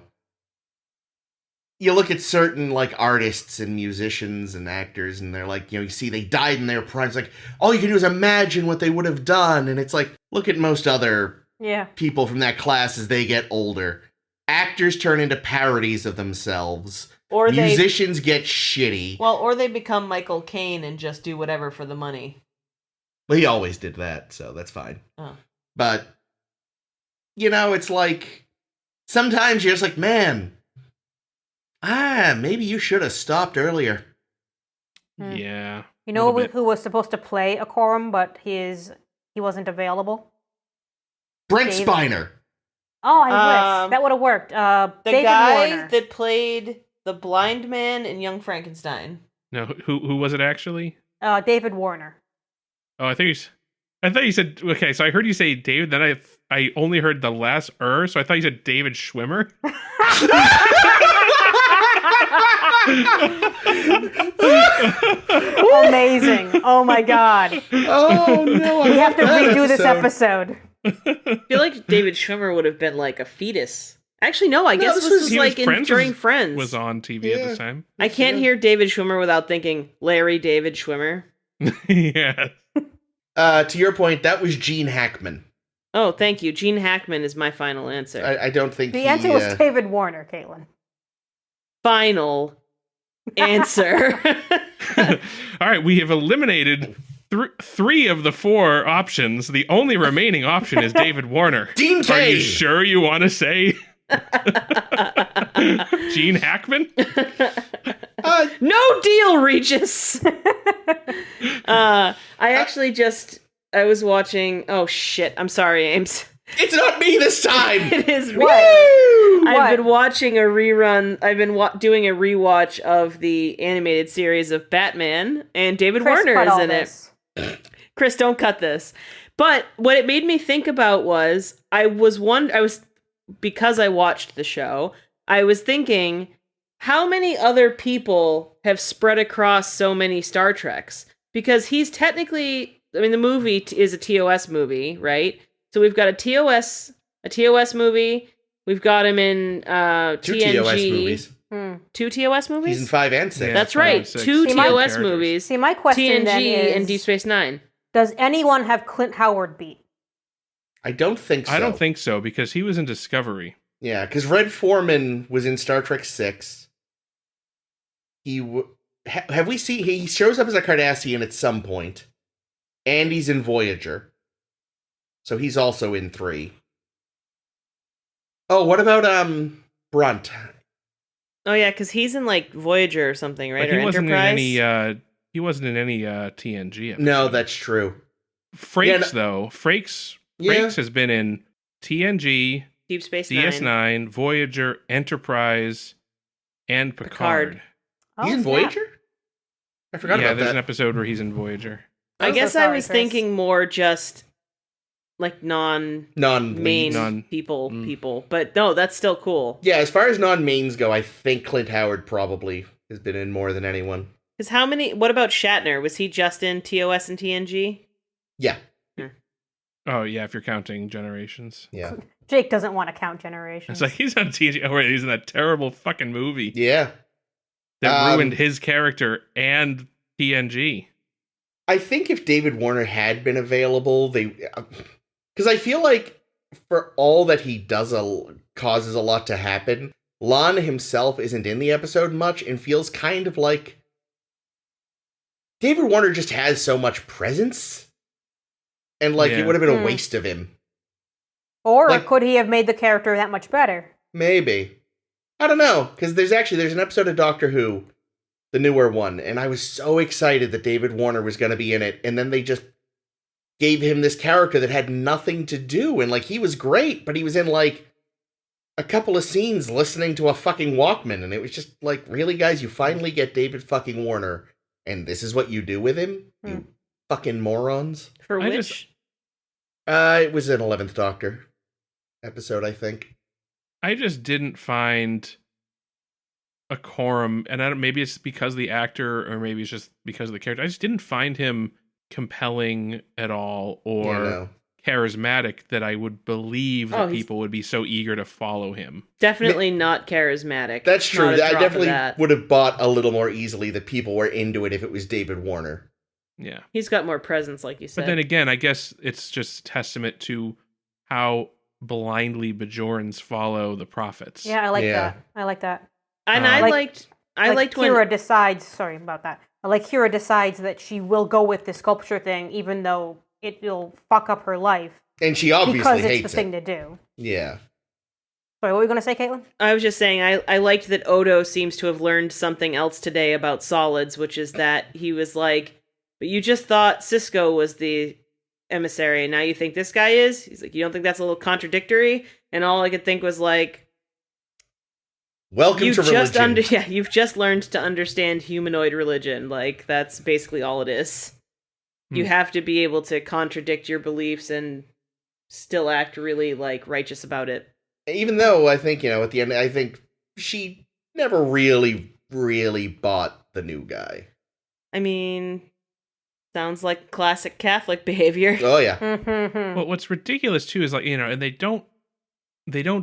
You look at certain, like, artists and musicians and actors, and they're like, you know, you see they died in their prime. It's like, all you can do is imagine what they would have done. And it's like, look at most other people from that class as they get older. Actors turn into parodies of themselves. Or musicians get shitty. Well, or they become Michael Caine and just do whatever for the money. Well, he always did that, so that's fine. Oh. But it's like sometimes you're just like, man, maybe you should have stopped earlier. Yeah. You know who was supposed to play a Corum, but he wasn't available? Brent David. Spiner. Oh, I wish. That would have worked. The David guy Warner. that played the blind man in Young Frankenstein. No, who was it actually? David Warner. Oh, I thought you said, okay, so I heard you say David, then I only heard the last so I thought you said David Schwimmer. Amazing. Oh my god. Oh no, We have to redo this episode. I feel like David Schwimmer would have been like a fetus. Actually, no, I guess this was like during Friends. Was on TV at the time. I can't hear David Schwimmer without thinking Larry David Schwimmer. Yeah. To your point, that was Gene Hackman. Oh, thank you. Gene Hackman is my final answer. I don't think The answer was David Warner, Caitlin. Final answer. All right, we have eliminated three of the four options. The only remaining option is David Warner. Dean Are Cain. you sure you want to say Gene Hackman? No deal, Regis. I was watching. Oh shit! I'm sorry, Ames. It's not me this time. It is What? I've been watching a rerun. I've been doing a rewatch of the animated series of Batman, and David Chris Warner cut is all in this. it. Chris, don't cut this. But what it made me think about was because I watched the show, I was thinking, how many other people have spread across so many Star Treks? Because he's technically, I mean, the movie is a TOS movie, right? So we've got a TOS movie. We've got him in Two TNG. TOS movies. Two TOS movies? Season 5 and 6. Yeah, That's 5 and right. 6. Two See, my- TOS movies. See, my question then TNG is, and Deep Space Nine. does anyone have Clint Howard beat? I don't think so. I don't think so, because he was in Discovery. Yeah, because Red Foreman was in Star Trek 6. Have we seen... He shows up as a Cardassian at some point. And he's in Voyager. So he's also in 3. Oh, what about Brunt? Oh yeah, because he's in like Voyager or something, right? But he or wasn't Enterprise. in any. He wasn't in any TNG episode. No, that's true. Frakes though. Frakes has been in TNG, Deep Space Nine. DS9, Voyager, Enterprise, and Picard. Oh, He's in snap. Voyager? I forgot Yeah, about there's that. an episode where he's in Voyager. I I'm so guess I sorry, was Chris. thinking more just like non-main Non-main. people, but no, that's still cool. Yeah, as far as non-mains go, I think Clint Howard probably has been in more than anyone. Because what about Shatner? Was he just in TOS and TNG? Yeah, Oh yeah, if you're counting Generations. yeah, Jake doesn't want to count Generations. It's like he's on TNG. Oh wait, he's in that terrible fucking movie yeah. that ruined his character and TNG. I think if David Warner had been available, because I feel like for all that he does, causes a lot to happen. Lon himself isn't in the episode much and feels kind of like David Warner just has so much presence, and like it Yeah. would have been a waste of him. Or like- could he have made the character that much better? Maybe. I don't know, because there's an episode of Doctor Who, the newer one, and I was so excited that David Warner was going to be in it, and then they just gave him this character that had nothing to do, and like he was great, but he was in like a couple of scenes listening to a fucking Walkman, and it was just like, really, guys, you finally get David fucking Warner, and this is what you do with him? You fucking morons. For I which? just- It was an 11th Doctor episode, I think. I just didn't find a quorum, and maybe it's because of the actor, or maybe it's just because of the character. I just didn't find him compelling at all, or You know. charismatic that I would believe that he's- people would be so eager to follow him. Definitely not charismatic. That's true. Not a I drop of definitely that. would have bought a little more easily that people were into it if it was David Warner. Yeah. He's got more presence, like you said. But then again, I guess it's just testament to how blindly Bajorans follow the prophets. Yeah, I like Yeah. that. I like that. and I I liked when Kira decides. Sorry about that. Like Kira decides that she will go with the sculpture thing, even though it will fuck up her life. And she obviously because it's hates the thing it. to do. Yeah. Sorry, what were you going to say, Caitlin? I was just saying, I liked that Odo seems to have learned something else today about solids, which is that he was like, but you just thought Cisco was the emissary, and now you think this guy is? He's like, you don't think that's a little contradictory? And all I could think was like, Welcome to religion. You've just learned to understand humanoid religion. Like, that's basically all it is. You have to be able to contradict your beliefs and still act really, like, righteous about it. Even though I think, at the end, I think she never really, really bought the new guy. I mean, sounds like classic Catholic behavior. Oh, yeah. Well, what's ridiculous too is like, and they don't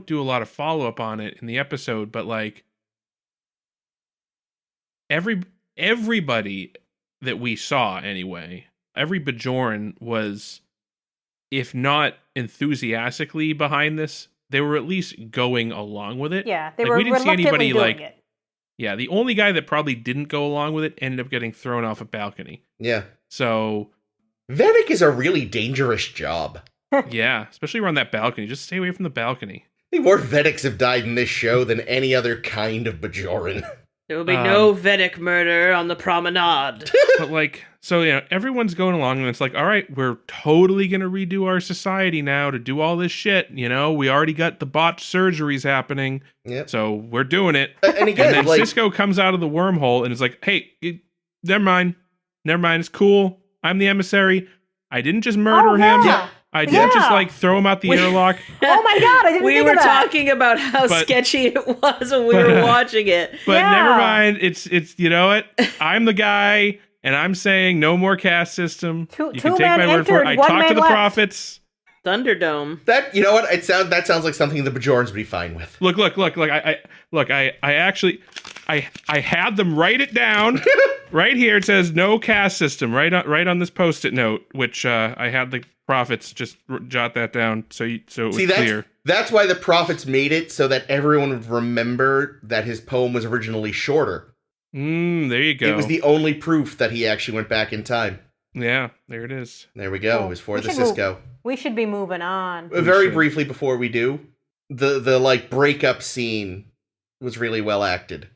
do a lot of follow up on it in the episode, but like everybody that we saw anyway, every Bajoran was, if not enthusiastically behind this, they were at least going along with it. Yeah, they like, were we didn't see anybody doing like it. Yeah, the only guy that probably didn't go along with it ended up getting thrown off a balcony. Yeah. So Vedic is a really dangerous job. yeah, especially around that balcony. Just stay away from the balcony. I think more Vedics have died in this show than any other kind of Bajoran. There will be no Vedic murder on the promenade. But like, so everyone's going along, and it's like, all right, we're totally gonna redo our society now to do all this shit. We already got the botched surgeries happening, so we're doing it. And again, and then Cisco comes out of the wormhole and is like, hey, never mind, it's cool. I'm the emissary. I didn't just murder him. Yeah. I didn't just like throw him out the airlock. Oh my god, I didn't We think were of that. talking about how sketchy it was when we were watching it. But never mind. It's you know what? I'm the guy, and I'm saying no more caste system. You can take my word for it. I talked to the prophets. Thunderdome. That you know what? That sounds like something the Bajorans would be fine with. Look. I actually had them write it down. Right here, it says no caste system. Right on this Post-it note, which I had the prophets just jot that down so it was clear. That's why the prophets made it so that everyone would remember that his poem was originally shorter. There you go. It was the only proof that he actually went back in time. Yeah, there it is. There we go. It was for the Cisco. We should be moving on. Very briefly before we do, the like breakup scene was really well acted.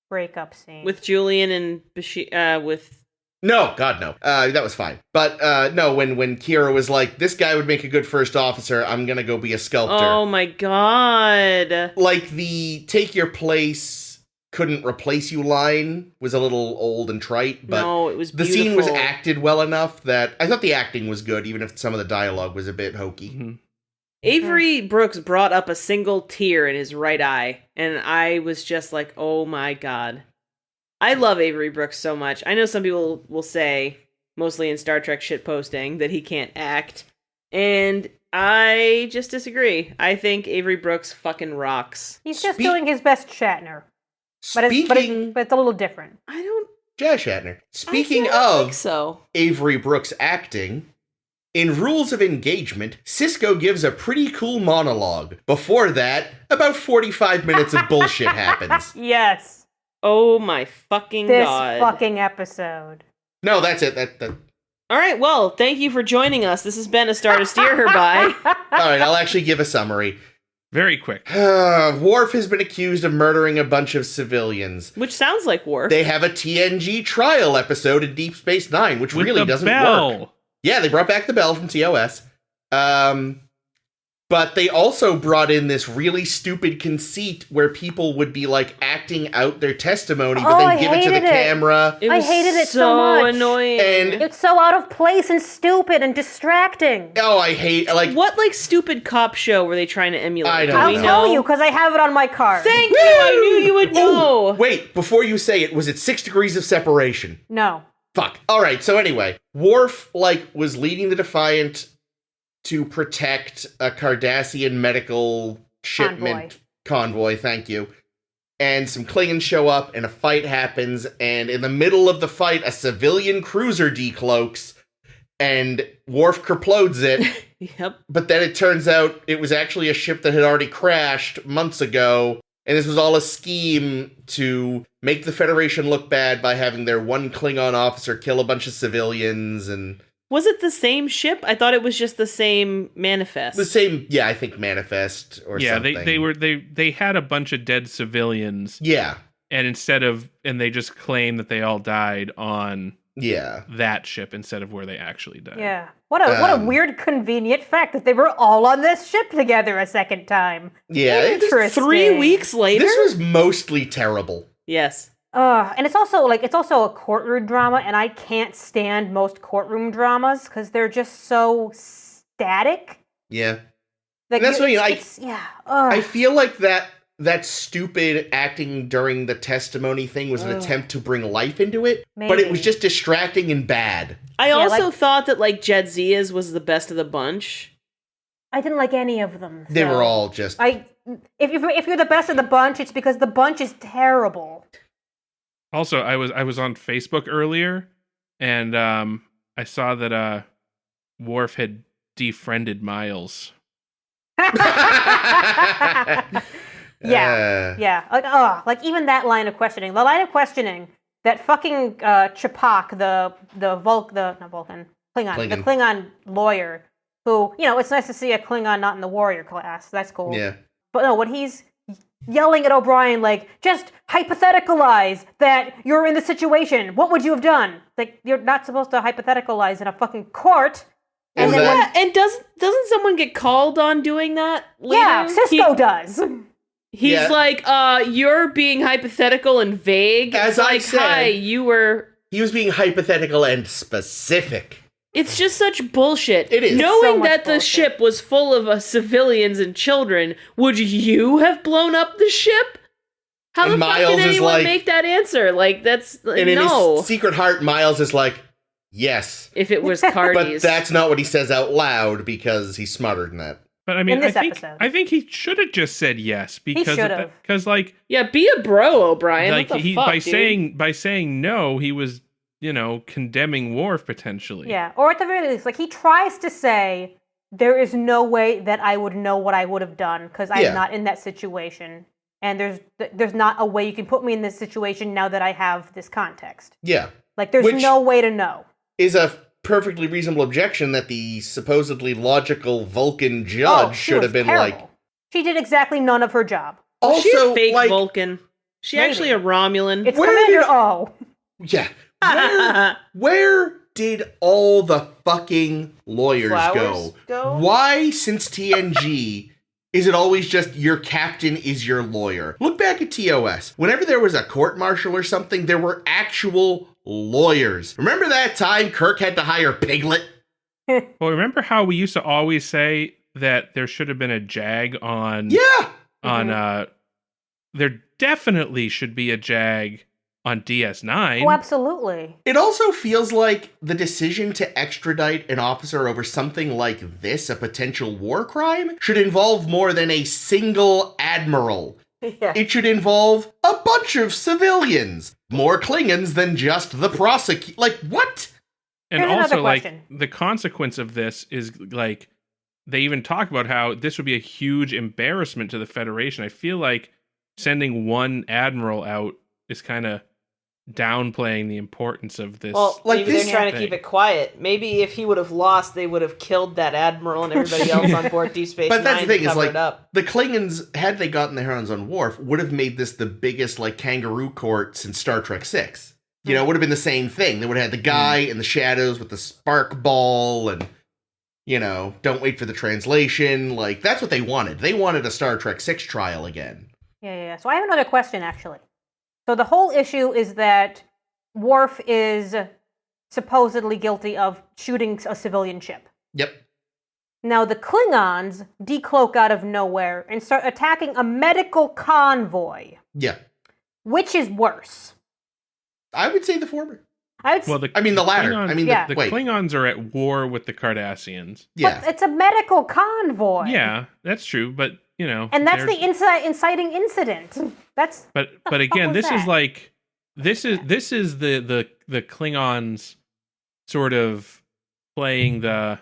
Breakup scene with Julian and with. No, God, no. That was fine. But no, when Kira was like, this guy would make a good first officer, I'm gonna go be a sculptor. Oh my god. Like the take your place, couldn't replace you line was a little old and trite, but no, it was beautiful. The scene was acted well enough that I thought the acting was good, even if some of the dialogue was a bit hokey. Mm-hmm. Avery Brooks brought up a single tear in his right eye, and I was just like, oh my god. I love Avery Brooks so much. I know some people will say, mostly in Star Trek shitposting, that he can't act. And I just disagree. I think Avery Brooks fucking rocks. He's just doing his best Shatner. But it's a little different. I don't... Jazz Shatner. Speaking think so. Avery Brooks acting, in Rules of Engagement, Cisco gives a pretty cool monologue. Before that, about 45 minutes of bullshit happens. Yes. Oh my fucking god. This fucking episode. No, that's it. That. All right, well, thank you for joining us. This has been A Star to Steer Her By. All right, I'll actually give a summary. Very quick. Worf has been accused of murdering a bunch of civilians. Which sounds like Worf. They have a TNG trial episode in Deep Space Nine, which really doesn't work. Yeah, they brought back the bell from TOS. But they also brought in this really stupid conceit where people would be like acting out their testimony, but then give it to the camera. I hated it so much. Annoying. And it's so out of place and stupid and distracting. Oh, I hate what stupid cop show were they trying to emulate? I don't I'll know. tell you because I have it on my card. Thank you. I knew you would know. Wait, before you say it, was it 6 degrees of separation? No. Fuck. All right. So anyway, Worf was leading the Defiant to protect a Cardassian medical shipment convoy. Thank you. And some Klingons show up, and a fight happens. And in the middle of the fight, a civilian cruiser decloaks, and Worf kerplodes it. Yep. But then it turns out it was actually a ship that had already crashed months ago. And this was all a scheme to make the Federation look bad by having their one Klingon officer kill a bunch of civilians and Was it the same ship? I thought it was just the same manifest. The same, yeah, I think manifest or something. Yeah, they had a bunch of dead civilians. Yeah. And they just claim that they all died on that ship instead of where they actually died. Yeah. What a weird, convenient fact that they were all on this ship together a second time. Yeah. Interesting. 3 weeks later? This was mostly terrible. Yes. And it's also a courtroom drama, and I can't stand most courtroom dramas because they're just so static. Yeah. Like, that's what I feel like that stupid acting during the testimony thing was an attempt to bring life into it, but it was just distracting and bad. I also thought that Jadzia's was the best of the bunch. I didn't like any of them. They were all just. If you're the best of the bunch, it's because the bunch is terrible. Also, I was on Facebook earlier, and I saw that Worf had defriended Miles. Yeah. Like even that line of questioning. The line of questioning that fucking Chapak, the Klingon lawyer, who, it's nice to see a Klingon not in the warrior class. That's cool. Yeah. But no, when he's yelling at O'Brien, just hypotheticalize that you're in the situation. What would you have done? You're not supposed to hypotheticalize in a fucking court. And doesn't someone get called on doing that later? Yeah, Cisco does. He's you're being hypothetical and vague. As I said, hi, you were... He was being hypothetical and specific. It's just such bullshit. It is. Knowing so that the bullshit. ship was full of civilians and children, would you have blown up the ship? How the fuck did anyone make that answer? That's... And in his secret heart, Miles is like, yes. If it was Cardi's. But that's not what he says out loud because he's smarter than that. But I mean, I think he should have just said yes because yeah, be a bro, O'Brien. What the fuck, by saying no, he was condemning Worf potentially. Yeah, or at the very least, he tries to say there is no way that I would know what I would have done because I'm not in that situation, and there's not a way you can put me in this situation now that I have this context. Yeah, there's no way to know. Is a perfectly reasonable objection that the supposedly logical Vulcan judge should have been terrible. She did exactly none of her job. Also, she's a fake Vulcan. She actually a Romulan. It's Commander O. Yeah. Where did all the fucking lawyers go? Why, since TNG, is it always just your captain is your lawyer? Look back at TOS. Whenever there was a court-martial or something, there were actual lawyers. Remember that time Kirk had to hire Piglet? Well, remember how we used to always say that there should have been a JAG on... Yeah! There definitely should be a JAG on DS9. Oh, absolutely. It also feels like the decision to extradite an officer over something like this, a potential war crime, should involve more than a single admiral. Yeah. It should involve a bunch of civilians. More Klingons than just the prosecutor. What? And Here's also, the consequence of this is, they even talk about how this would be a huge embarrassment to the Federation. I feel like sending one admiral out is kind of downplaying the importance of this. Well, maybe they're trying to keep it quiet. Maybe if he would have lost, they would have killed that admiral and everybody else on board Deep Space Nine. But that's the thing, is up. The Klingons, had they gotten their hands on Worf, would have made this the biggest kangaroo court since Star Trek VI. It would have been the same thing. They would have had the guy in the shadows with the spark ball and, don't wait for the translation. That's what they wanted. They wanted a Star Trek VI trial again. Yeah. So I have another question, actually. So the whole issue is that Worf is supposedly guilty of shooting a civilian ship. Yep. Now the Klingons decloak out of nowhere and start attacking a medical convoy. Yeah. Which is worse? I would say the former. The latter. The Klingons are at war with the Cardassians. Yeah. But it's a medical convoy. Yeah, that's true, but and that's the inciting incident. But again, this is the Klingons sort of playing the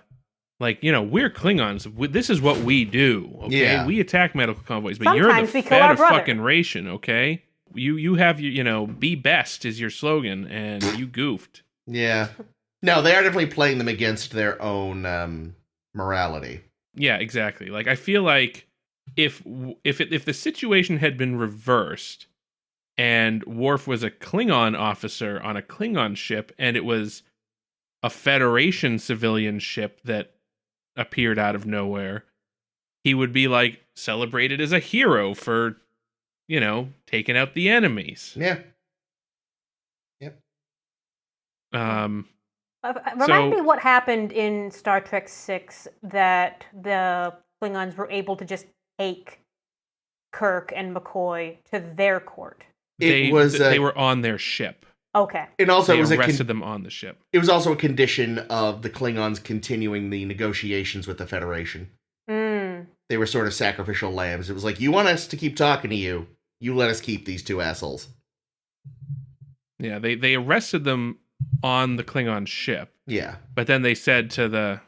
we're Klingons. This is what we do. Okay, yeah. We attack medical convoys, but Sometimes you're the Fed of fucking ration. Okay, you have your be best is your slogan, and you goofed. Yeah. No, they are definitely playing them against their own morality. Yeah, exactly. Like, I feel like if the situation had been reversed and Worf was a Klingon officer on a Klingon ship and it was a Federation civilian ship that appeared out of nowhere, he would be like celebrated as a hero for, taking out the enemies. Yeah. Yep. Remind me what happened in Star Trek VI that the Klingons were able to just take Kirk and McCoy to their court. They were on their ship. Okay. And also, they arrested them on the ship. It was also a condition of the Klingons continuing the negotiations with the Federation. They were sort of sacrificial lambs. It was like, you want us to keep talking to you, you let us keep these two assholes. Yeah, they arrested them on the Klingon ship. Yeah. But then they said to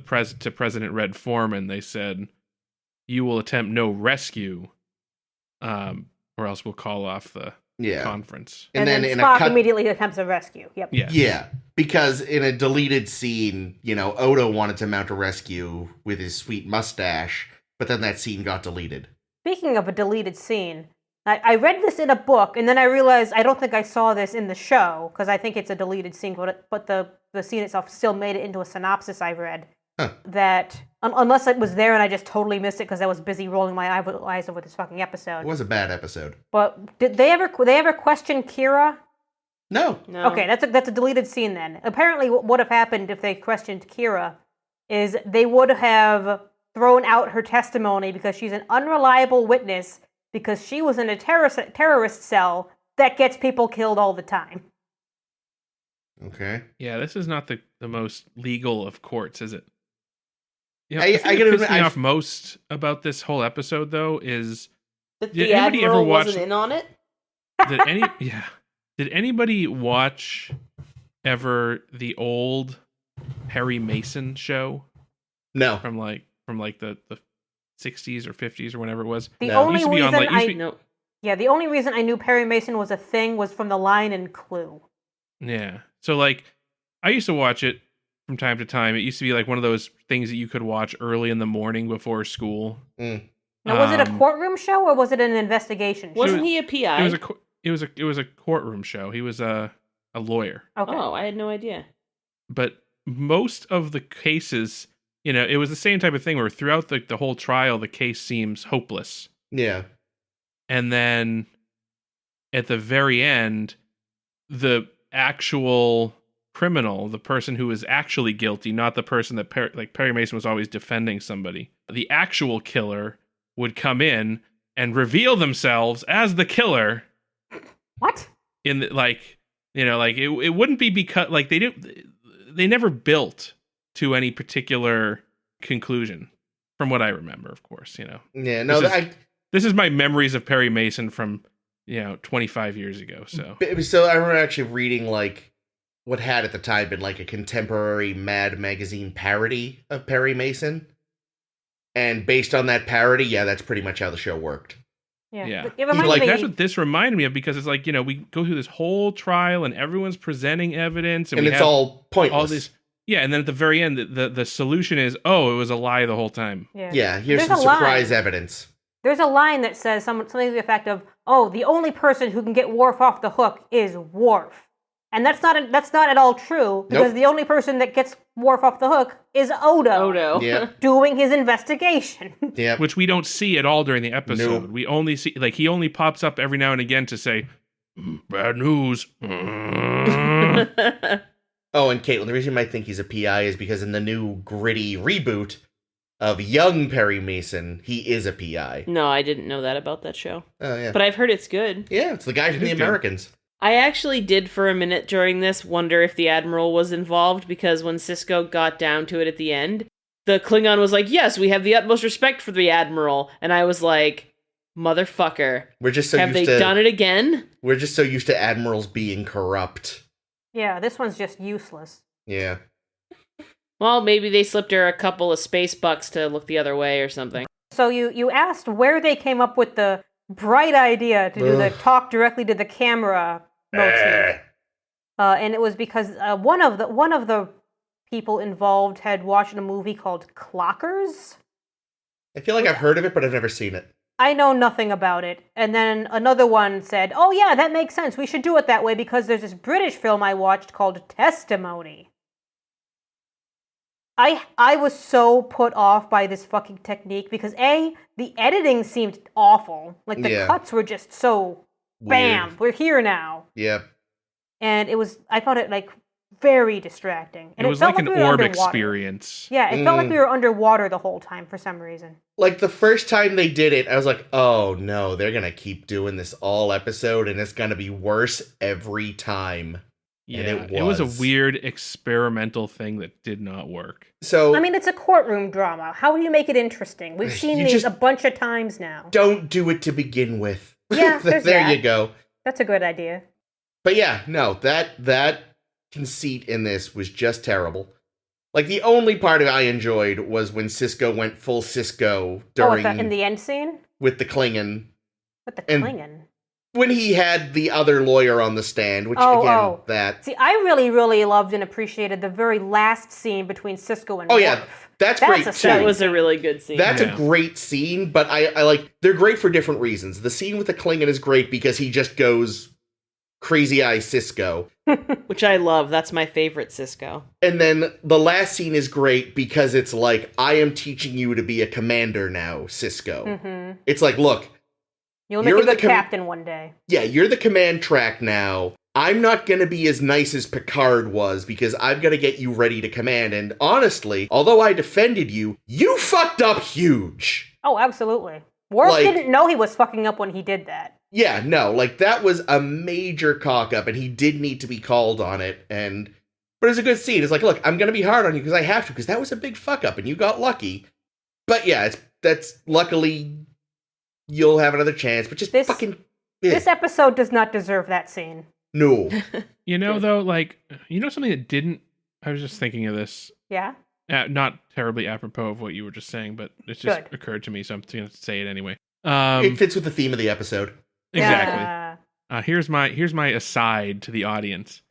President Red Foreman, they said, you will attempt no rescue, or else we'll call off the conference. And then Spock immediately attempts a rescue. Yep. Yes. Yeah, because in a deleted scene, Odo wanted to mount a rescue with his sweet mustache, but then that scene got deleted. Speaking of a deleted scene, I read this in a book, and then I realized I don't think I saw this in the show, because I think it's a deleted scene, but the scene itself still made it into a synopsis I read. Huh. That, unless it was there and I just totally missed it because I was busy rolling my eyes over this fucking episode. It was a bad episode. But did they ever question Kira? No. Okay, that's a deleted scene then. Apparently what would have happened if they questioned Kira is they would have thrown out her testimony because she's an unreliable witness because she was in a terrorist cell that gets people killed all the time. Okay. Yeah, this is not the most legal of courts, is it? I gotta admit, me off most about this whole episode, though, is that the Admiral wasn't in on it? Did anybody watch ever the old Perry Mason show? No. From the 60s or 50s or whenever it was. The only reason I knew Perry Mason was a thing was from the line in Clue. Yeah. So I used to watch it from time to time. It used to be like one of those things that you could watch early in the morning before school. Mm. Now, was it a courtroom show or was it an investigation show? Wasn't he a PI? It was a courtroom show. He was a lawyer. Okay. Oh, I had no idea. But most of the cases, it was the same type of thing where throughout the whole trial, the case seems hopeless. Yeah. And then at the very end, the actual criminal, the person who is actually guilty, not the person that Perry Mason was always defending somebody, the actual killer would come in and reveal themselves as the killer. What? In it wouldn't be because they never built to any particular conclusion, from what I remember, of course. Yeah, no, this is my memories of Perry Mason from 25 years ago. So I remember actually reading what had at the time been a contemporary Mad magazine parody of Perry Mason, and based on that parody, that's pretty much how the show worked. Yeah. That's what this reminded me of, because it's we go through this whole trial and everyone's presenting evidence and it's all pointless. All this, and then at the very end, the solution is, it was a lie the whole time. Yeah, here's some surprise evidence. There's a line that says something to the effect of, the only person who can get Worf off the hook is Worf. And that's not at all true, because the only person that gets Worf off the hook is Odo. Yep. Doing his investigation. Yeah. Which we don't see at all during the episode. Nope. We only see, he only pops up every now and again to say, bad news. Oh, and Caitlin, the reason you might think he's a PI is because in the new gritty reboot of young Perry Mason, he is a PI. No, I didn't know that about that show. Oh, yeah. But I've heard it's good. Yeah, it's the guy from The Americans. I actually did for a minute during this wonder if the Admiral was involved, because when Sisko got down to it at the end, the Klingon was like, yes, we have the utmost respect for the Admiral. And I was like, motherfucker. We're just so have used they done it again? We're just so used to admirals being corrupt. Yeah, this one's just useless. Yeah. Well, maybe they slipped her a couple of space bucks to look the other way or something. So you asked where they came up with the bright idea to do the talk directly to the camera motif. and it was because one of the people involved had watched a movie called Clockers. I feel like I've heard of it, but I've never seen it. I know nothing about it. And then another one said, "Oh yeah, that makes sense. We should do it that way because there's this British film I watched called Testimony." I was so put off by this fucking technique because the editing seemed awful. Like the cuts were just so bam, Weird. we're here now. Yeah. And I found it like very distracting. And It was felt like an we were orb underwater. experience. Yeah, it felt like we were underwater the whole time for some reason. Like, the first time they did it, I was like, oh, no, they're gonna keep doing this all episode, and it's gonna be worse every time. Yeah, And it was a weird experimental thing that did not work. So, I mean, it's a courtroom drama. How do you make it interesting? We've seen You these just a bunch of times now. don't do it to begin with. Yeah, there's there that. you go. That's a good idea. But yeah, no, that conceit in this was just terrible. Like, the only part I enjoyed was when Cisco went full Cisco during in the end scene? with the Klingon. With the And- Klingon? When he had the other lawyer on the stand, which that See, I really, really loved and appreciated the very last scene between Cisco and Worf. yeah, that's great, a too. That was a really good scene. That's Yeah. a great scene, but I like, they're great for different reasons. The scene with the Klingon is great because he just goes crazy eye Cisco. Which I love. That's my favorite Cisco. And then the last scene is great because it's like, I am teaching you to be a commander now, Cisco. Mm-hmm. It's like, look, You'll make You're a good the captain one day. yeah, you're the command track now. I'm not going to be as nice as Picard was because I've got to get you ready to command. And honestly, although I defended you, you fucked up huge. Oh, absolutely. Worf Like- didn't know he was fucking up when he did that. Yeah, no, like, that was a major cock up, and he did need to be called on it. But it's a good scene. It's like, look, I'm going to be hard on you because I have to, because that was a big fuck up, and you got lucky. But yeah, that's luckily you'll have another chance. But just This- fucking This episode does not deserve that scene. no. You know, though, like, you know something that didn't... I was just thinking of this. Yeah? Not terribly apropos of what you were just saying, but it just Good. occurred to me, so I'm going to say it anyway. It fits with the theme of the episode. Exactly. Yeah. Here's my aside to the audience.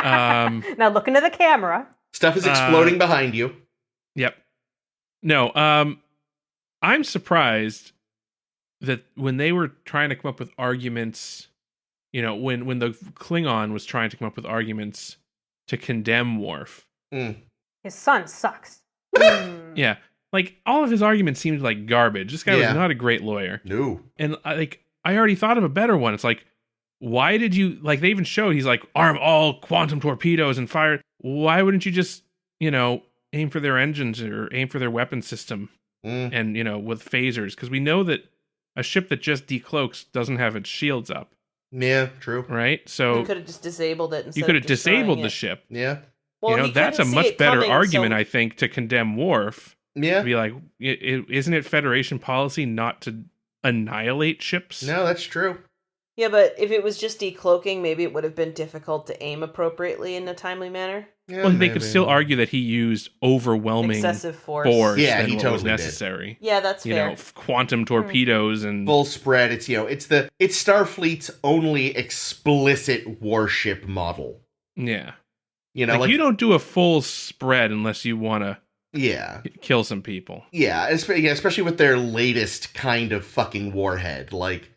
Now look into the camera. Stuff is exploding behind you. Yep. No, I'm surprised that when they were trying to come up with arguments, you know, when the Klingon was trying to come up with arguments to condemn Worf. His son sucks. Mm. Yeah. Like, all of his arguments seemed like garbage. This guy Yeah. was not a great lawyer. No. And I already thought of a better one. It's like, why did you, like, they even showed he's like, arm all quantum torpedoes and fire. Why wouldn't you just, you know, aim for their engines or aim for their weapon system and, you know, with phasers? Because we know that a ship that just decloaks doesn't have its shields up, Yeah, true. right? So You could have just disabled it. you Instead could of have destroying disabled it. the ship. Yeah. Well, you know, he that's a couldn't see much it better coming, argument, so- I think, to condemn Worf. Yeah. To be like, isn't it Federation policy not to annihilate ships? No, that's true. Yeah, but if it was just decloaking, maybe it would have been difficult to aim appropriately in a timely manner. Yeah, Well, they could maybe. still argue that he used overwhelming Excessive force. force Yeah, than he what was totally did. necessary. Yeah, that's You fair. know, quantum torpedoes and Full spread. It's, you know, it's Starfleet's only explicit warship model. yeah. You know, Like, you don't do a full spread unless you want to yeah. kill some people. Yeah, especially with their latest kind of fucking warhead. Like,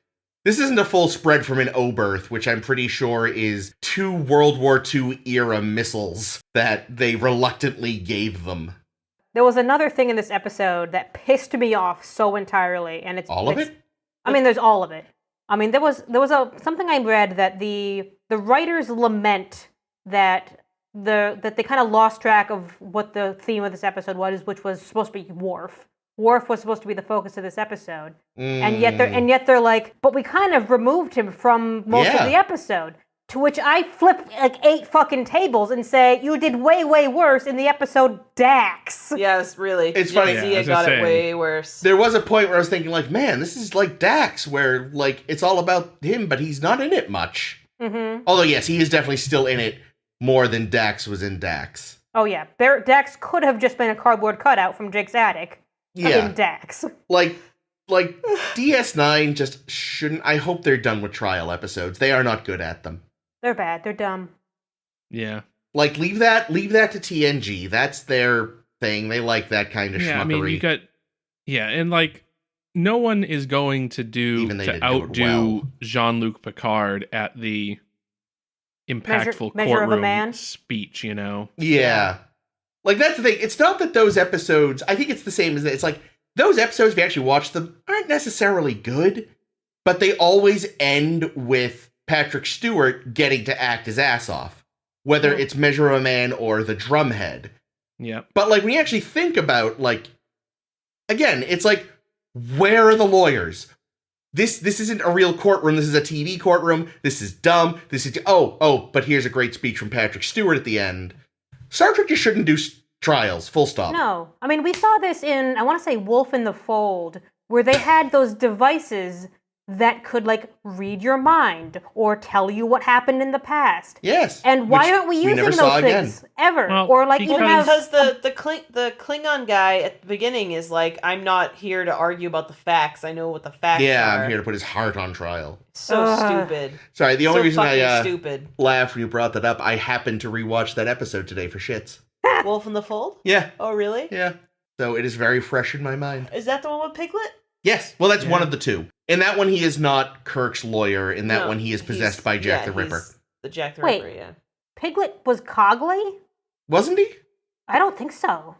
this isn't a full spread from an Oberth, which I'm pretty sure is 2 World War II era missiles that they reluctantly gave them. There was another thing in this episode that pissed me off so entirely, and it's All of it? I mean, there's all of it. I mean, there was something I read that the writers lament that they kind of lost track of what the theme of this episode was, which was supposed to be Worf. Worf was supposed to be the focus of this episode, and yet they're like, but we kind of removed him from most of the episode. To which I flip like 8 fucking tables and say, you did way, way worse in the episode Dax. Yes, really. It's funny. Jadzia Yeah, as I got say. it way worse. There was a point where I was thinking, like, man, this is like Dax, where, like, it's all about him, but he's not in it much. Mm-hmm. Although, yes, he is definitely still in it more than Dax was in Dax. Oh yeah, Dax could have just been a cardboard cutout from Jake's attic. Yeah. In Dax. Like DS9 just shouldn't... I hope they're done with trial episodes. They are not good at them. They're bad. They're dumb. Yeah. Like, leave that to TNG. That's their thing. They like that kind of schmuckery. I mean, you got... Yeah, and, like, no one is going to Even they didn't do it outdo well. Jean-Luc Picard at the impactful Measure of a courtroom man. speech, you know? Yeah. Like, that's the thing. It's not that those episodes... I think it's the same as that. It's like, those episodes, if you actually watch them, aren't necessarily good, but they always end with Patrick Stewart getting to act his ass off. Whether it's Measure of a Man or The Drumhead. Yeah. But, like, when you actually think about, like... Again, it's like, where are the lawyers? This isn't a real courtroom. This is a TV courtroom. This is dumb. This is... but here's a great speech from Patrick Stewart at the end. Star Trek just shouldn't do trials, full stop. No. I mean, we saw this in, I want to say, Wolf in the Fold, where they had those devices that could, like, read your mind or tell you what happened in the past. Yes. And why aren't we using never those saw things ever? Well, or, like, even have... Because the Klingon guy at the beginning is like, I'm not here to argue about the facts. I know what the facts are. Yeah, I'm here to put his heart on trial. So stupid. Sorry, the only reason I stupid. laughed when you brought that up, I happened to rewatch that episode today for shits. Wolf in the Fold? Yeah. Oh, really? Yeah. So it is very fresh in my mind. Is that the one with Piglet? Yes. Well, that's one of the two. In that one, he is not Kirk's lawyer. In that one, he is possessed by Jack the Ripper. He's the Jack the Wait. Ripper, yeah. Piglet was Cogley? Wasn't he? I don't think so.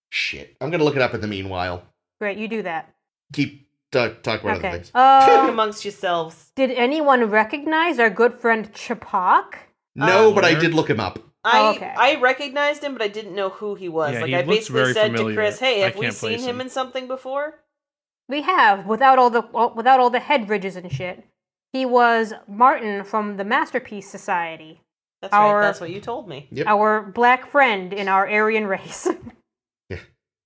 Shit. I'm going to look it up in the meanwhile. Great, you do that. Keep talk about other Okay. things. Talk amongst yourselves. Did anyone recognize our good friend Chapak? No, but I Where? did look him up. Okay. I recognized him, but I didn't know who he was. Yeah, like, he I looks basically very said familiar. to Chris, hey, I have we can't seen place him him. in something before? We have, without all the head ridges and shit. He was Martin from the Masterpiece Society. That's right, that's what you told me. Yep. Our black friend in our Aryan race.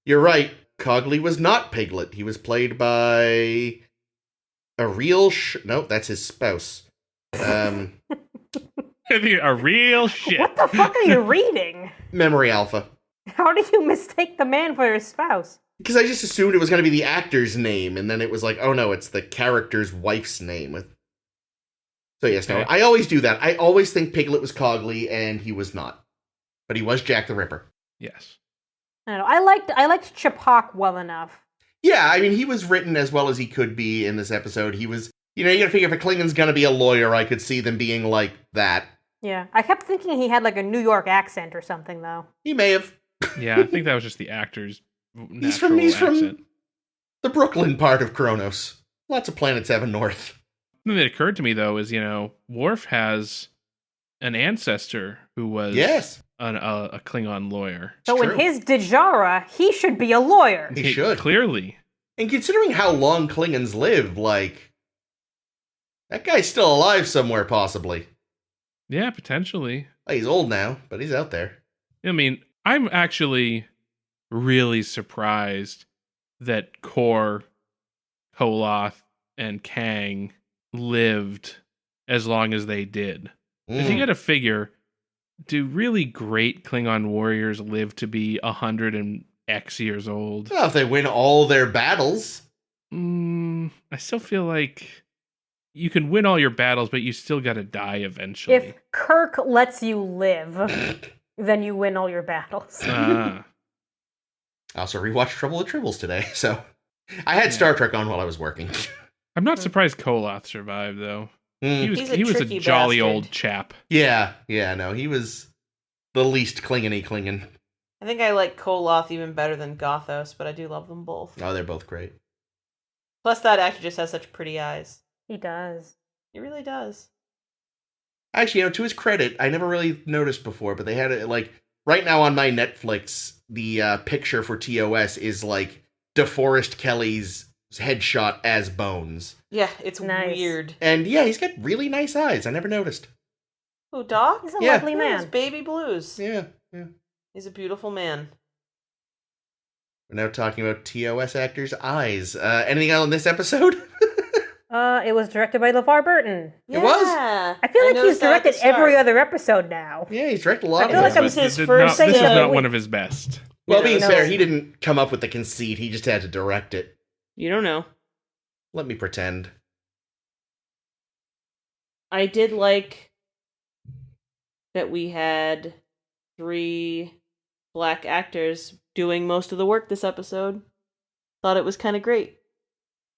You're right. Cogley was not Piglet. He was played by a real... No, that's his spouse. A real shit. What the fuck are you reading? Memory Alpha. How do you mistake the man for your spouse? Because I just assumed it was going to be the actor's name, and then it was like, oh no, it's the character's wife's name. So yes, no, Okay. I always do that. I always think Piglet was Cogley, and he was not. But he was Jack the Ripper. Yes. I don't know. I liked Chapak well enough. Yeah, I mean, he was written as well as he could be in this episode. He was, you gotta figure if a Klingon's gonna be a lawyer, I could see them being like that. Yeah. I kept thinking he had like a New York accent or something, though. He may have. Yeah, I think that was just the actor's He's from accent. the Brooklyn part of Kronos. Lots of planets heaven north. Something that occurred to me, though, is, Worf has an ancestor who was Yes. a Klingon lawyer. So It's in true. his Dejara, he should be a lawyer. He should. Clearly. And considering how long Klingons live, like, that guy's still alive somewhere, possibly. Yeah, potentially. Well, he's old now, but he's out there. I mean, I'm actually really surprised that Kor, Koloth, and Kang lived as long as they did. Because you gotta figure, do really great Klingon warriors live to be 100 and X years old? Well, if they win all their battles. I still feel like you can win all your battles, but you still gotta die eventually. If Kirk lets you live, then you win all your battles. Ah. I also rewatched Trouble with Tribbles today, so I had Star Trek on while I was working. I'm not surprised Koloth survived, though. He was He's a he was a tricky jolly bastard. old chap. Yeah, no, he was the least Klingon-y Klingon. I think I like Koloth even better than Gothos, but I do love them both. Oh, they're both great. Plus, that actor just has such pretty eyes. He does. He really does. Actually, to his credit, I never really noticed before, but they had it, like, right now on my Netflix, the picture for TOS is, like, DeForest Kelly's headshot as Bones. Yeah, it's Nice. weird. And yeah, he's got really nice eyes. I never noticed. Oh, Doc? He's a Yeah. lovely Yeah, it's man. baby blues. Yeah. He's a beautiful man. We're now talking about TOS actors' eyes. Anything else in this episode? It was directed by LeVar Burton. It was? Yeah. I feel like he's noticed that at the directed every start. other episode now. Yeah, he's directed a lot I of feel like them. I'm This is his This first. this is not we- one of his best. Well, You being know, fair, he didn't come up with the conceit. He just had to direct it. You don't know. Let me pretend. I did like that we had 3 black actors doing most of the work this episode. Thought it was kind of great.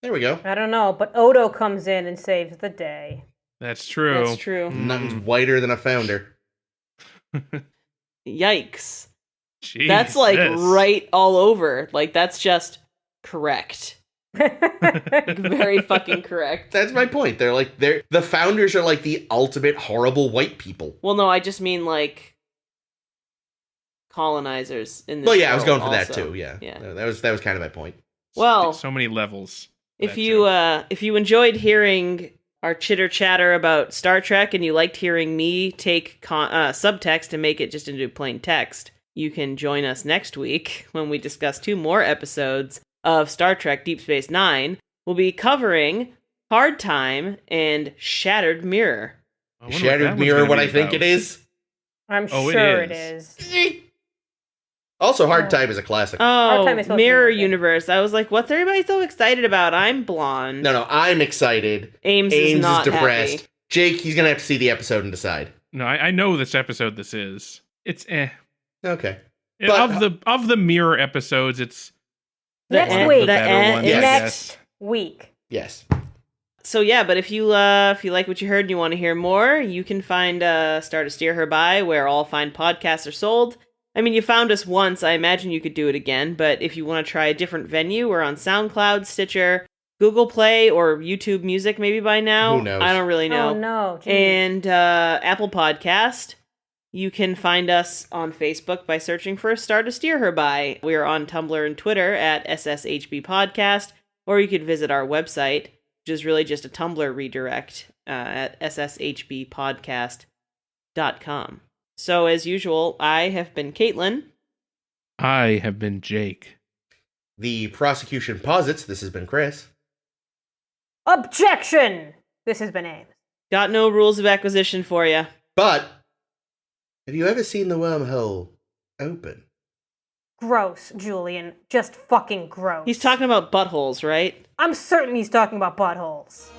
There we go. I don't know, but Odo comes in and saves the day. That's true. That's true. Nothing's whiter than a founder. Yikes. Jesus. That's like right all over. Like, that's just correct. Very fucking correct. That's my point. The founders are like the ultimate horrible white people. Well, no, I just mean like colonizers in this Well, yeah, I was show going for that also. too. Yeah. Yeah. That was kind of my point. Well, so many levels. if you enjoyed hearing our chitter chatter about Star Trek and you liked hearing me take subtext and make it just into plain text, you can join us next week when we discuss 2 more episodes of Star Trek Deep Space Nine. We'll be covering Hard Time and Shattered Mirror. Shattered Mirror, what I think it is. I'm Oh, sure it it is. Also, Hard Time is a classic. Oh, Time is supposed to be Mirror really good. Universe. I was like, what's everybody so excited about? I'm blonde. No, I'm excited. Ames is not depressed. happy. Jake, he's gonna have to see the episode and decide. No, I know this episode this is. It's Okay. But- of the mirror episodes, it's Next The week. the better ones, I Yes. Next guess. week. Yes. So yeah, but if you like what you heard and you want to hear more, you can find Star to Steer Her By where all fine podcasts are sold. I mean, you found us once. I imagine you could do it again. But if you want to try a different venue, we're on SoundCloud, Stitcher, Google Play, or YouTube Music maybe by now. Who knows? I don't really know. Oh no. Geez. And Apple Podcast. You can find us on Facebook by searching for Star to Steer Her By. We're on Tumblr and Twitter at SSHB Podcast, or you could visit our website, which is really just a Tumblr redirect at sshbpodcast.com. So, as usual, I have been Caitlin. I have been Jake. The prosecution posits this has been Chris. Objection! This has been Ames. Got no rules of acquisition for you. But have you ever seen the wormhole open? Gross, Julian. Just fucking gross. He's talking about buttholes, right? I'm certain he's talking about buttholes.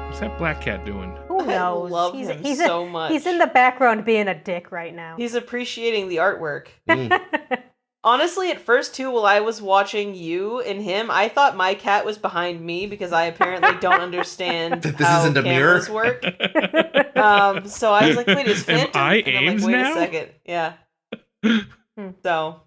What's that black cat doing? Who I knows? love him so much. He's in the background being a dick right now. He's appreciating the artwork. Mm. Honestly, at first, too, while I was watching you and him, I thought my cat was behind me because I apparently don't understand That this how isn't a mirror? cameras work. So I was like, wait, is Am Phantom? I and I'm Ames like, wait now? a second. Yeah. So,